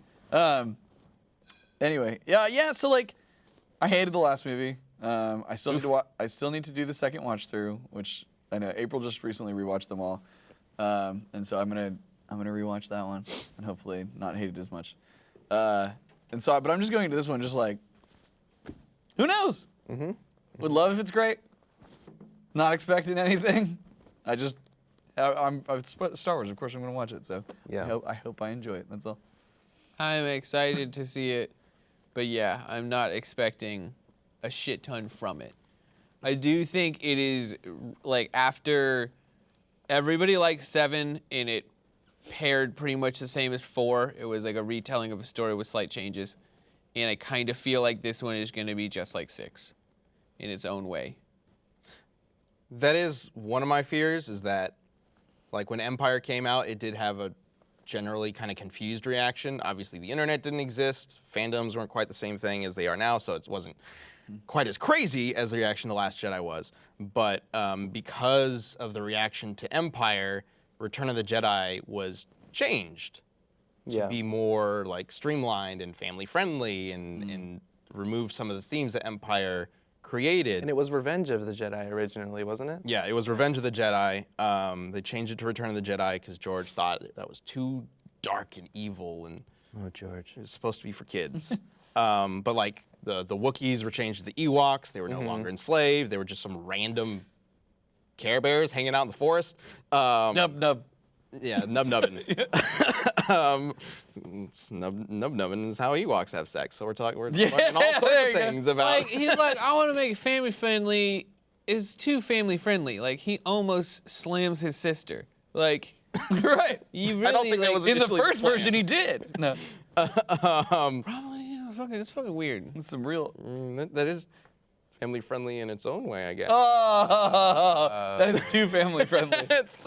Anyway, yeah. So like, I hated the last movie. I still need to I still need to do the second watch through, which I know April just recently rewatched them all, and so I'm gonna rewatch that one and hopefully not hate it as much. But I'm just going into this one just like, who knows? Mm-hmm. Would love if it's great. Not expecting anything. I'm Star Wars. Of course, I'm gonna watch it. So Yeah. I hope I enjoy it. That's all. I'm excited to see it, but yeah, I'm not expecting a shit ton from it. I do think it is like after everybody liked 7 and it paired pretty much the same as 4. It was like a retelling of a story with slight changes, and I kind of feel like this one is going to be just like 6 in its own way. That is one of my fears, is that like when Empire came out, it did have a generally kind of confused reaction. Obviously, the internet didn't exist. Fandoms weren't quite the same thing as they are now, so it wasn't quite as crazy as the reaction to Last Jedi was. But because of the reaction to Empire, Return of the Jedi was changed to be more like streamlined and family friendly and remove some of the themes that Empire created. And it was Revenge of the Jedi originally, wasn't it? Yeah, it was Revenge of the Jedi. They changed it to Return of the Jedi because George thought that was too dark and evil, and Oh, George. it was supposed to be for kids. But like the Wookiees were changed to the Ewoks. They were no longer enslaved. They were just some random Care Bears hanging out in the forest. Nub. Yeah, nub-nubbing. Nub-nubbing is how Ewoks have sex. So we're talking all there sorts you of go. things about. Like, he's like, I want to make it family friendly. It's too family friendly. Like, he almost slams his sister. Like, Right. you really I don't think that like, was In the initially first planned. version, he did. No. probably, yeah, it's fucking weird. It's some real. That is family friendly in its own way, I guess. Oh, that is too family friendly. It's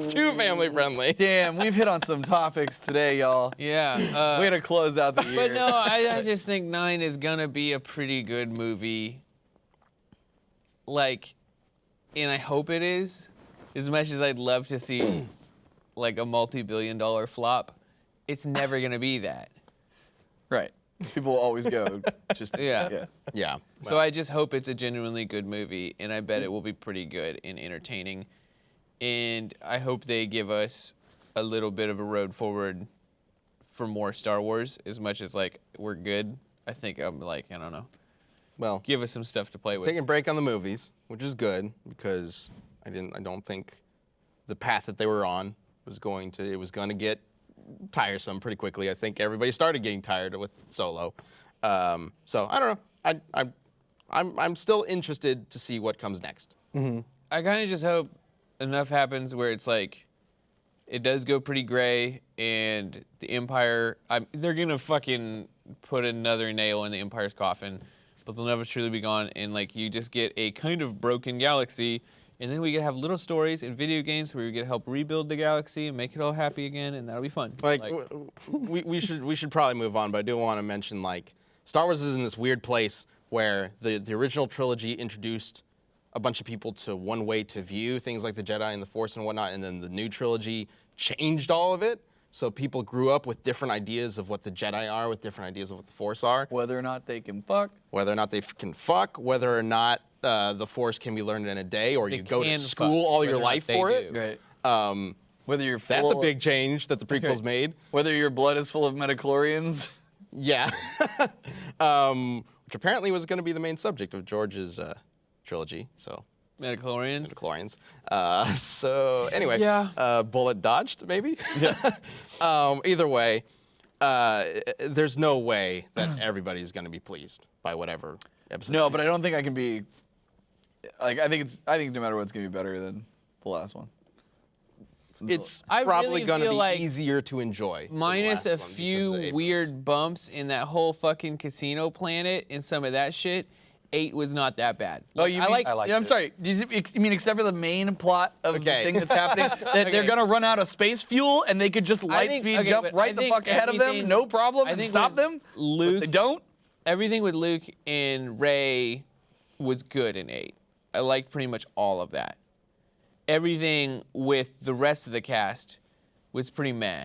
too family friendly. Damn, we've hit on some topics today, y'all. Yeah. Way to close out the year. But no, I just think 9 is gonna be a pretty good movie. Like, and I hope it is. As much as I'd love to see like a multi-billion-dollar flop, it's never gonna be that. Right. People will always go just to, Yeah. Yeah. So I just hope it's a genuinely good movie, and I bet it will be pretty good and entertaining. And I hope they give us a little bit of a road forward for more Star Wars. As much as like we're good, I think I'm like I don't know. Well, Give us some stuff to play with. taking a break on the movies, which is good because I don't think the path that they were on was going to get tiresome pretty quickly. I think everybody started getting tired with Solo. So I don't know. I'm still interested to see what comes next. I kind of just hope enough happens where it's like, it does go pretty gray, and the Empire, they're gonna fucking put another nail in the Empire's coffin, but they'll never truly be gone, and like, you just get a kind of broken galaxy, and then we get to have little stories in video games where we get to help rebuild the galaxy and make it all happy again, and that'll be fun. Like we should probably move on, but I do want to mention like Star Wars is in this weird place where the original trilogy introduced a bunch of people to one way to view things like the Jedi and the Force and whatnot, and then the new trilogy changed all of it. So people grew up with different ideas of what the Jedi are, with different ideas of what the Force are. Whether or not they can fuck. Whether or not they can fuck, whether or not the Force can be learned in a day, or you go to can school fuck, all your whether or not life they for it. do. Right. Whether you're full, That's a big change that the prequels made. Whether your blood is full of midichlorians. Yeah. Which apparently was going to be the main subject of George's trilogy. So. Metachlorians. Midichlorians. So anyway, Yeah. Bullet dodged, maybe? Yeah. Either way, there's no way that everybody's going to be pleased by whatever episode. No, but I don't think I can be. Like, I think no matter what, it's gonna be better than the last one. It's I probably really going to feel be like easier to enjoy. than the Minus last a one because of few the weird bumps in that whole fucking casino planet and some of that shit, 8 was not that bad. Oh, you mean? I liked Yeah, I'm it. sorry. You mean except for the main plot of the Okay. thing that's happening, that they're gonna run out of space fuel and they could just light speed jump but right I the think fuck ahead of them, everything- no problem, I and think stop with them? Luke, But they don't. everything with Luke and Rey was good in 8. I liked pretty much all of that. Everything with the rest of the cast was pretty meh.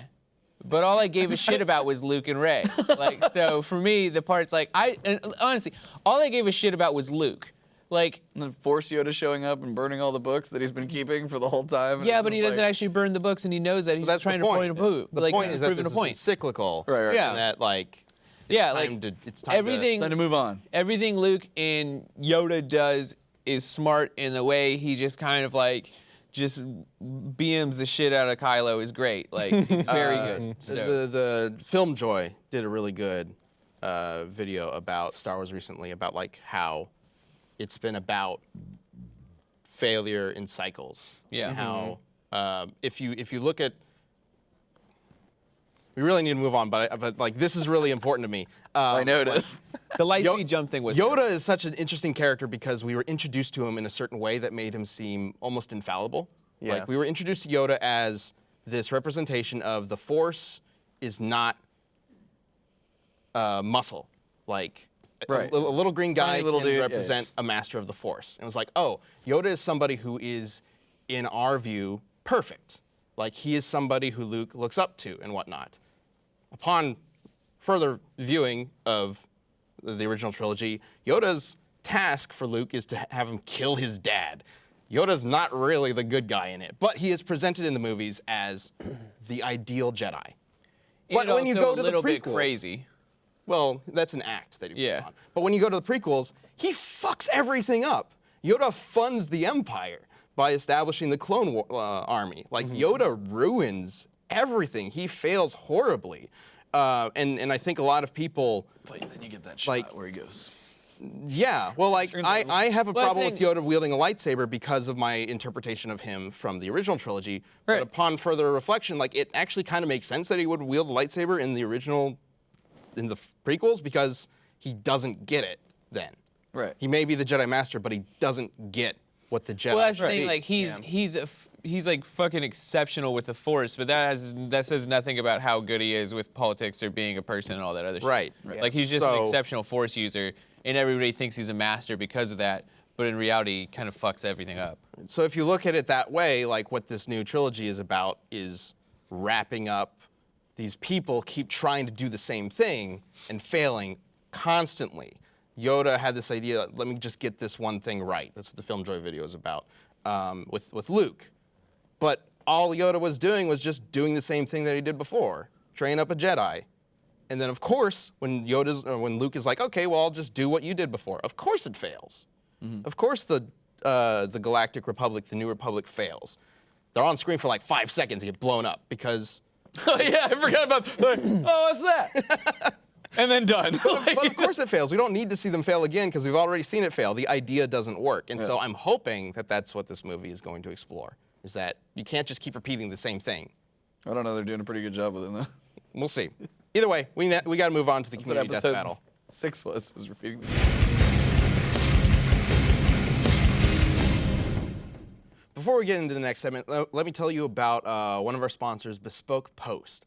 But all I gave a shit about was Luke and Rey. Like, so for me, the parts like and honestly, all I gave a shit about was Luke. Like, And then Force Yoda showing up and burning all the books that he's been keeping for the whole time. yeah, It's but he just doesn't like- actually burn the books, and he knows that he's That's just trying the to point. point a point. The Like, point he's is that proving this a is point. cyclical. Right, right. Yeah. And that like. Yeah, time like to, it's time to- everything. Time to move on. Everything Luke and Yoda does is smart in the way he just kind of like just BMs the shit out of Kylo is great. Like, it's very good. So. The Film Joy did a really good video about Star Wars recently, about like how it's been about failure in cycles. Yeah. And how if you look at, we really need to move on, but like this is really important to me. I noticed. The lightspeed jump thing was Yoda is such an interesting character because we were introduced to him in a certain way that made him seem almost infallible. Yeah. Like we were introduced to Yoda as this representation of the Force is not muscle. Like Right. a little green guy Tiny little can dude, represent yes. a master of the Force. And it was like, oh, Yoda is somebody who is, in our view, perfect. Like he is somebody who Luke looks up to and whatnot. Upon further viewing of the original trilogy, Yoda's task for Luke is to have him kill his dad. Yoda's not really the good guy in it, but he is presented in the movies as the ideal Jedi. But when you also go a to little the bit prequels, crazy. well, that's an act that he Yeah. puts on. But when you go to the prequels, he fucks everything up. Yoda funds the Empire by establishing the Clone Army. Like Yoda ruins everything. He fails horribly, and I think a lot of people. But then you get that shot Like- where he goes. Yeah, well, like I have a Well, I problem with think- Yoda wielding a lightsaber because of my interpretation of him from the original trilogy. Right. But upon further reflection, like it actually kind of makes sense that he would wield a lightsaber in the original, in the prequels, because he doesn't get it then. Right. He may be the Jedi Master, but he doesn't get what the Jedi. Well, that's the should thing. be. Like he's like fucking exceptional with the Force, but that says nothing about how good he is with politics or being a person and all that other shit. Right. Like he's just an So- exceptional Force user, and everybody thinks he's a master because of that. But in reality, he kind of fucks everything up. So if you look at it that way, like what this new trilogy is about is wrapping up these people keep trying to do the same thing and failing constantly. Yoda had this idea, let me just get this one thing right. That's what the Film Joy video is about with Luke. But all Yoda was doing was just doing the same thing that he did before, train up a Jedi. And then, of course, when Luke is like, okay, well, I'll just do what you did before. Of course it fails. Of course the Galactic Republic, the New Republic fails. They're on screen for like 5 seconds and get blown up because... Oh, yeah, I forgot about oh, what's that? And then done. But of course it fails. We don't need to see them fail again because we've already seen it fail. The idea doesn't work. And so I'm hoping that that's what this movie is going to explore, is that you can't just keep repeating the same thing. I don't know, they're doing a pretty good job with it, though. We'll see. Either way, we got to move on to the community death battle. 6 was repeating this. Before we get into the next segment, let me tell you about one of our sponsors, Bespoke Post.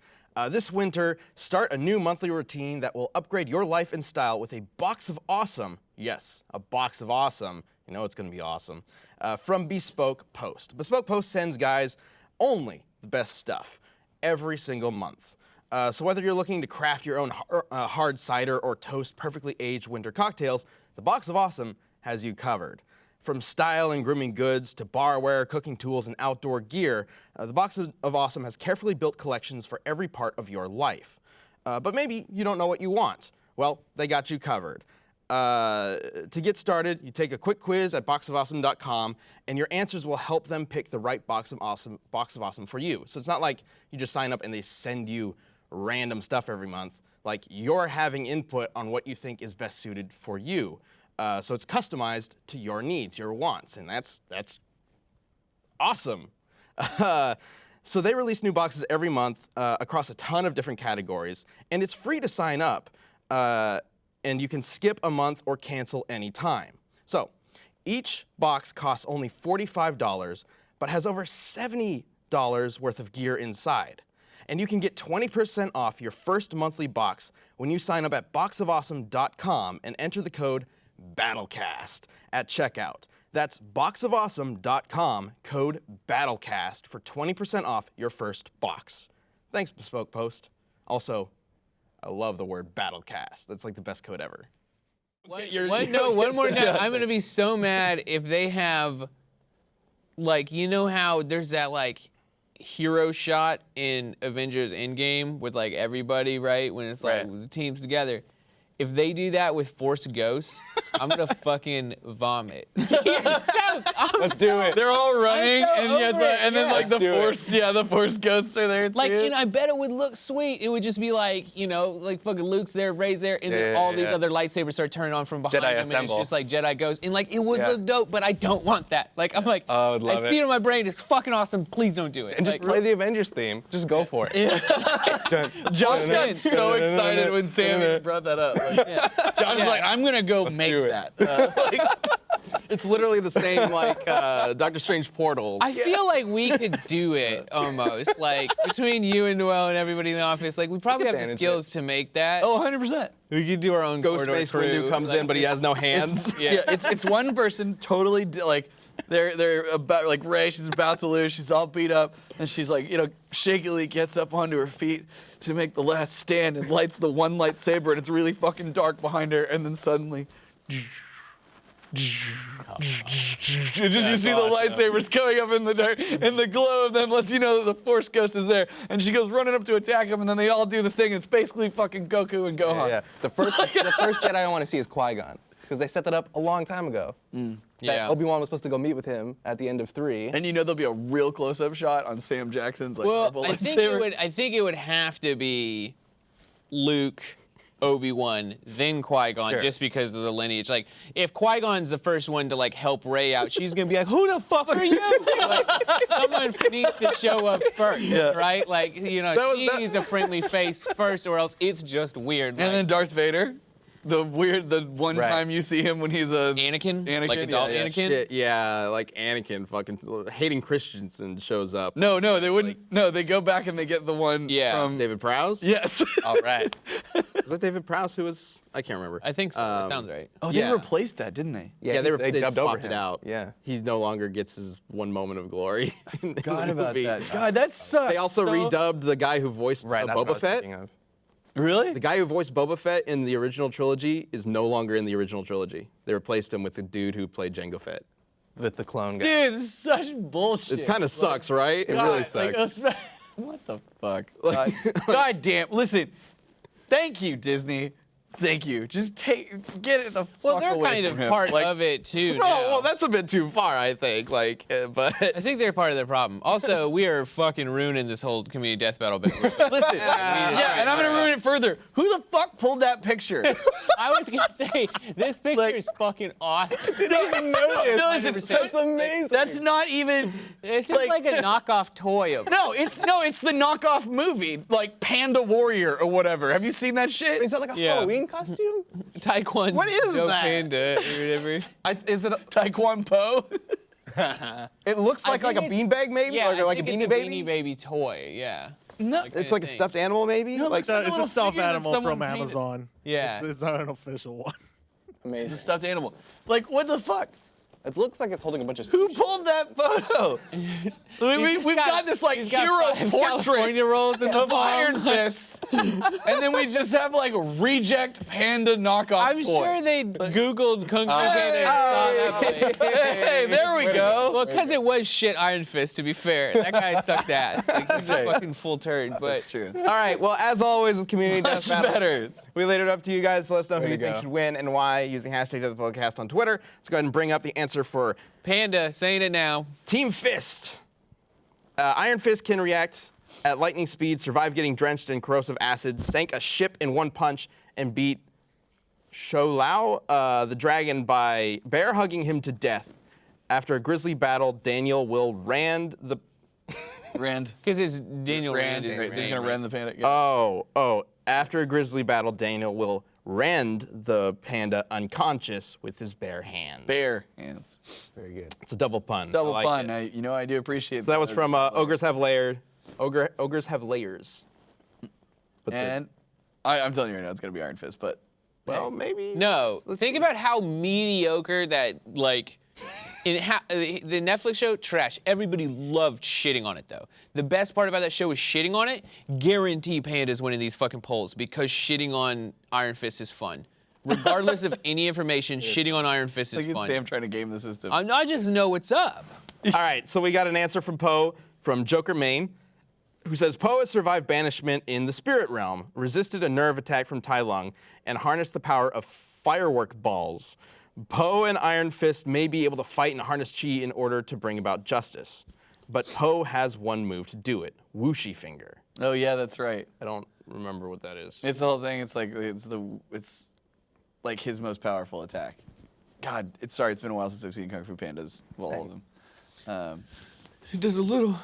This winter, start a new monthly routine that will upgrade your life and style with a box of awesome. Yes, a box of awesome. You know it's going to be awesome. From Bespoke Post. Bespoke Post sends guys only the best stuff every single month. So whether you're looking to craft your own hard cider or toast perfectly aged winter cocktails, the box of awesome has you covered. From style and grooming goods to barware, cooking tools, and outdoor gear, the Box of Awesome has carefully built collections for every part of your life. But maybe you don't know what you want. Well, they got you covered. To get started, you take a quick quiz at boxofawesome.com, and your answers will help them pick the right box of awesome for you. So it's not like you just sign up and they send you random stuff every month. Like, you're having input on what you think is best suited for you. So it's customized to your needs, your wants, and that's awesome. So they release new boxes every month across a ton of different categories, and it's free to sign up, and you can skip a month or cancel anytime. So each box costs only $45, but has over $70 worth of gear inside. And you can get 20% off your first monthly box when you sign up at boxofawesome.com and enter the code BATTLECAST at checkout. That's boxofawesome.com, code BATTLECAST for 20% off your first box. Thanks, Bespoke Post. Also, I love the word BATTLECAST. That's like the best code ever. One more note. I'm gonna be so mad if they have, like, you know how there's that like hero shot in Avengers Endgame with like everybody, right? When it's like the team's together. If they do that with Force Ghosts, I'm gonna fucking vomit. Let's do it. They're all running, and then like the Force Ghosts are there too. Like, you know, I bet it would look sweet. It would just be like, you know, like fucking Luke's there, Rey's there, and then all these other lightsabers start turning on from behind Jedi him, assemble. and it's just like Jedi Ghosts, and like it would look dope, but I don't want that. Like I'm like, I would love I see it in my brain. It's fucking awesome. Please don't do it. And just play the Avengers theme. Just go for it. Josh got so excited when Sammy brought that up. Josh was like, I'm gonna go make that. It's literally the same like Doctor Strange portals. I feel like we could do it almost. Like between you and Noel and everybody in the office, like we probably have the skills to make that. Oh, 100%. We could do our own Ghost corridor Space crew. Windu comes in, but he has no hands. It's one person totally like they're about like Rey. She's about to lose. She's all beat up, and she's like, you know, shakily gets up onto her feet to make the last stand and lights the one lightsaber, and it's really fucking dark behind her, and then suddenly. You see the lightsabers coming up in the dark, and the glow of them lets you know that the Force Ghost is there. And she goes running up to attack him, and then they all do the thing. And it's basically fucking Goku and Gohan. Yeah. The first Jedi I want to see is Qui-Gon, because they set that up a long time ago. That Obi-Wan was supposed to go meet with him at the end of 3. And you know there'll be a real close-up shot on Sam Jackson's like purple lightsaber. I think it would have to be Luke, Obi-Wan, then Qui-Gon, just because of the lineage. Like, if Qui-Gon's the first one to like help Rey out, she's gonna be like, "Who the fuck are you?" Like, someone needs to show up first, right? Like, you know, she needs a friendly face first, or else it's just weird. And then Darth Vader. The one time you see him when he's a Anakin, like adult Anakin. Shit, like Anakin, fucking Hayden Christensen shows up. No, they wouldn't. No, they go back and they get the one from David Prowse. Yes. All right. Was that David Prowse who was? I can't remember. I think so. That sounds right. Oh, they replaced that, didn't they? Yeah, they dubbed swapped over it him. out. Yeah. He no longer gets his one moment of glory. Forgot about that. God, that sucks. They also redubbed the guy who voiced That's what I Boba was Fett. thinking of. Really? The guy who voiced Boba Fett in the original trilogy is no longer in the original trilogy. They replaced him with the dude who played Jango Fett. with the clone guy. Dude, this is such bullshit. It kind of sucks, right? It really sucks. What the fuck? God damn. Listen, thank you, Disney. Thank you. Just get it the fuck Well, they're away kind from of him. part Like, of it too. No, now. well, that's a bit too far, I think. Like, but I think they're part of the problem. Also, we are fucking ruining this whole community death battle bit. Listen, yeah, and I'm gonna ruin it further. Who the fuck pulled that picture? I was gonna say this picture is fucking awesome. No, listen, That's amazing. that's not even. It's just like a knockoff toy of. No, it's the knockoff movie, like Panda Warrior or whatever. Have you seen that shit? Is that like a Yeah. Halloween costume? Taekwondo. What is that? Panda or whatever. is it? Taekwondo. It looks like a think beanbag, maybe, Yeah, or like I a think beanie it's baby. Beanie Baby toy. Yeah. No, It's like a stuffed animal, maybe. No, like like It's little a stuffed figure that animal someone from painted. Amazon. Yeah. It's not an official one. It's a Amazing. stuffed animal. Like, what the fuck? It looks like it's holding a bunch of Who sushi. pulled that photo? We've got this like he's got hero 5 portrait California rolls in the of Iron palm. Fist, and then we just have like a reject panda knockoff I'm toy. sure they Googled Kung Fu Panda and saw that one. Hey, there we go. Well, because it was shit Iron Fist, to be fair. That guy sucked ass. Like, he's a fucking full turd. But That's true. All right. Well, as always with community death Much battles, better. we laid it up to you guys to let us know who Way you to think go. should win and why using hashtag #DeathPodcast on Twitter. Let's go ahead and bring up the answer for Panda, saying it now. Team Fist. Iron Fist can react at lightning speed, survive getting drenched in corrosive acid, sank a ship in one punch, and beat Sholao, the dragon, by bear hugging him to death. After a grisly battle, Daniel will Rand the. Rand. Because it's Daniel Rand. is his He's name, gonna right? rend the panda. Oh. After a grisly battle, Daniel will rend the panda unconscious with his bare hands. Bear hands. Very good. It's a double pun. Double I like pun. it. I do appreciate. So that was from Ogres Have Layered. Ogres Have Layers. But And I'm telling you right now, it's gonna be Iron Fist. But well, maybe. No. Let's Think see. about how mediocre that, like, the Netflix show, trash. Everybody loved shitting on it, though. The best part about that show was shitting on it. Guarantee Panda's winning these fucking polls because shitting on Iron Fist is fun. Regardless of any information, shitting on Iron Fist is look at fun. Sam trying to game the system. I just know what's up. All right, so we got an answer from Poe from Joker Main, who says Poe has survived banishment in the spirit realm, resisted a nerve attack from Tai Lung, and harnessed the power of firework balls. Poe and Iron Fist may be able to fight and harness chi in order to bring about justice, but Poe has one move to do it: Whooshy Finger. Oh yeah, that's right. I don't remember what that is. It's the whole thing. It's like it's like his most powerful attack. God, it's been a while since I've seen Kung Fu Pandas. Well, all of them. He does a little.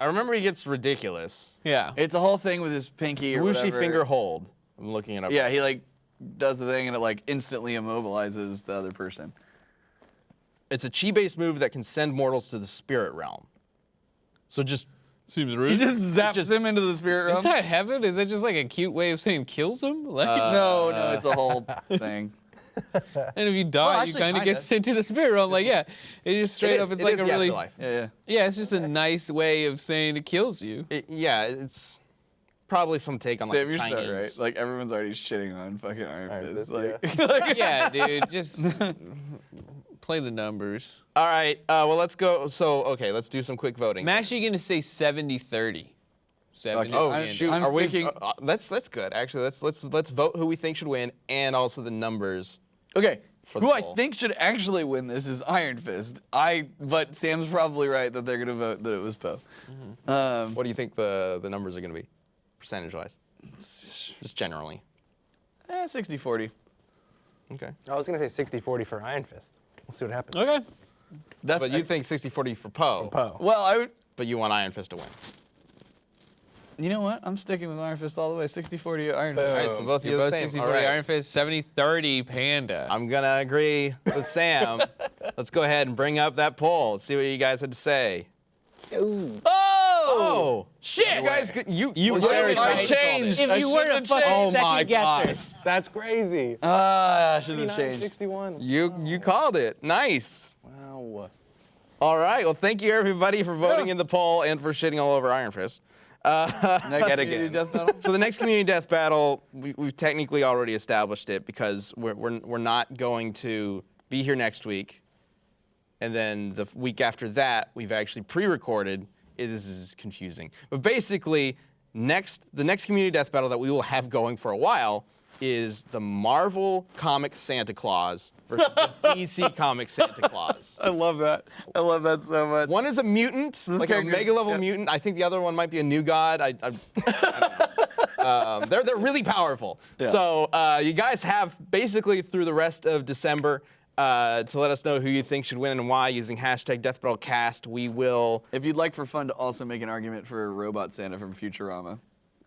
I remember he gets ridiculous. Yeah. It's a whole thing with his pinky or Whooshy whatever. Finger hold. I'm looking it up. Yeah, he like does the thing and it like instantly immobilizes the other person. It's a chi-based move that can send mortals to the spirit realm. So just Seems He rude. just zaps him into the spirit realm. Is that heaven? Is that just like a cute way of saying kills him? Like, No, it's a whole thing. and if you die, Well, you actually, kind of kinda. get sent to the spirit realm. Like, yeah, it just straight up. It's it like is a the really. afterlife. Yeah. It's just a nice way of saying it kills you. Yeah, it's probably some take on like Save your Chinese. start, right? Like everyone's already shitting on fucking Iron Fist. Fist, Like, Yeah, dude, just play the numbers. All right, well let's go. So okay, let's do some quick voting. I'm actually gonna say 70-30. 70. Oh I'm- shoot, I'm are we? thinking- That's good. Actually, let's vote who we think should win and also the numbers. okay. For the Who I poll. think should actually win this is Iron Fist. But Sam's probably right that they're gonna vote that it was Poe. What do you think the numbers are going to be, percentage-wise? Just generally. 60-40. Okay. I was gonna say 60-40 for Iron Fist. We'll see what happens. Okay. That's But you think 60-40 for Poe, Poe. Well, I would. but you want Iron Fist to win. You know what? I'm sticking with Iron Fist all the way. 60-40 Iron Fist. All right, so both of you You're are both the same. 60-40 All right. Iron Fist, 70-30 Panda. I'm gonna agree with Sam. Let's go ahead and bring up that poll. See what you guys had to say. Oh Shit! You guys, you were very I right. changed. If I you were shouldn't to have fucking changed. Oh my second guesser. gosh. That's crazy. I should have 59, changed. 61. You called it. Nice. Wow. All right. Well, thank you everybody for voting in the poll and for shitting all over Iron Fist. Next Yet community again. death battle. So the next community death battle, we've technically already established it because we're not going to be here next week. and then the week after that, we've actually pre-recorded. This is confusing, but basically, the next community death battle that we will have going for a while is the Marvel Comics Santa Claus versus the DC Comics Santa Claus. I love that. I love that so much. One is a mutant, like a mega level mutant. I think the other one might be a new god. I don't know. They're really powerful. Yeah. So you guys have basically through the rest of December to let us know who you think should win and why using hashtag DeathBattleCast. We will. If you'd like for fun to also make an argument for a robot Santa from Futurama.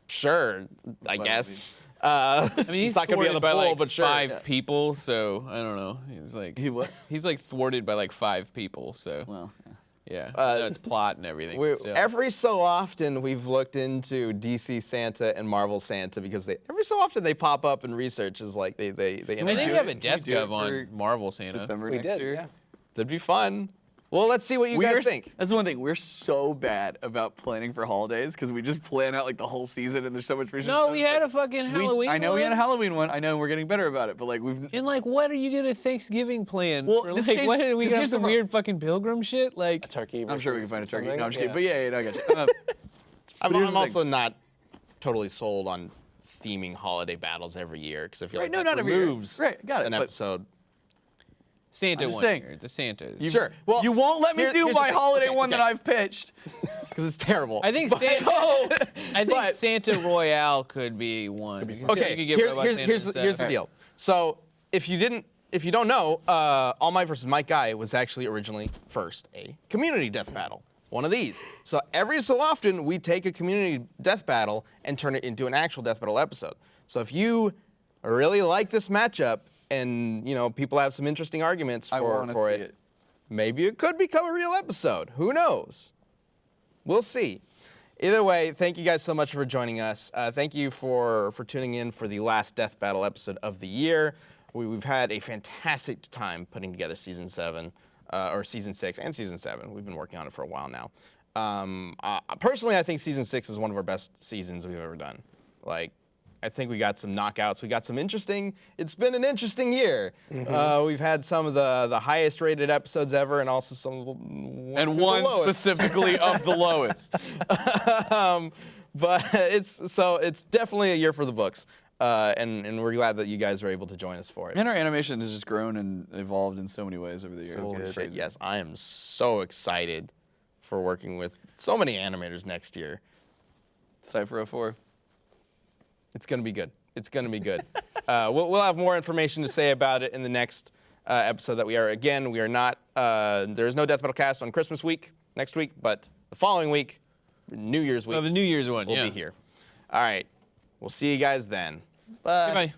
Sure, I By guess. I mean, he's it's not gonna be on thwarted the by poll, like but sure. 5 people, so I don't know. He's like He what? He's like thwarted by like 5 people, so Well, yeah. I know it's plot and everything. But still. Every so often we've looked into DC Santa and Marvel Santa because every so often they pop up in research as like they I think we interact. have a Can desk we do it of on for Marvel Santa. December We next did, year. yeah. That'd be fun. Well, let's see what you guys think. That's the one thing. We're so bad about planning for holidays because we just plan out like the whole season and there's so much research. No, we had a fucking Halloween. I know we had a one. Halloween one. I know we're getting better about it, but like we've. And like, what are you gonna Thanksgiving plan? Well, for? this Like, changed- what are we this gonna have changed some the- weird fucking pilgrim shit? Like, A turkey. I'm sure we can versus find a turkey. something. No, I'm just kidding. Yeah. But yeah, no, I got you. I'm here's the also thing. not totally sold on theming holiday battles every year because I feel Right, like no, that not every year. removes Right, got it, an but- episode. Santa I'm just one saying. year, the Santa. Sure. Well, You won't let me here's do the my thing. holiday Okay, one that okay. I've pitched. because it's terrible. I think But- but- Santa Royale could be one. Because Okay, you could get Robot Santa here's instead. the deal. So if you don't know, All Might versus Mike Guy was actually originally first a community death battle. One of these. So every so often we take a community death battle and turn it into an actual death battle episode. So if you really like this matchup and people have some interesting arguments I wanna for see it, it. maybe it could become a real episode. Who knows? We'll see. Either way, thank you guys so much for joining us. Thank you for tuning in for the last Death Battle episode of the year. We've had a fantastic time putting together Season 7, or Season 6 and Season 7. We've been working on it for a while now. Personally, I think Season 6 is one of our best seasons we've ever done. Like, I think we got some knockouts. We got some it's been an interesting year. We've had some of the highest rated episodes ever and also some of the One lowest. specifically of the lowest. But it's definitely a year for the books. And we're glad that you guys were able to join us for it. And our animation has just grown and evolved in so many ways over the years. Holy It's shit, crazy. yes, I am so excited for working with so many animators next year. Cypher 04. It's gonna be good. It's gonna be good. We'll have more information to say about it in the next episode that we are not, there is no Death Battle Cast on Christmas week, next week, but the following week, New Year's week, Oh, the New Year's one. we'll yeah. be here. All right, we'll see you guys then. Bye. Goodbye.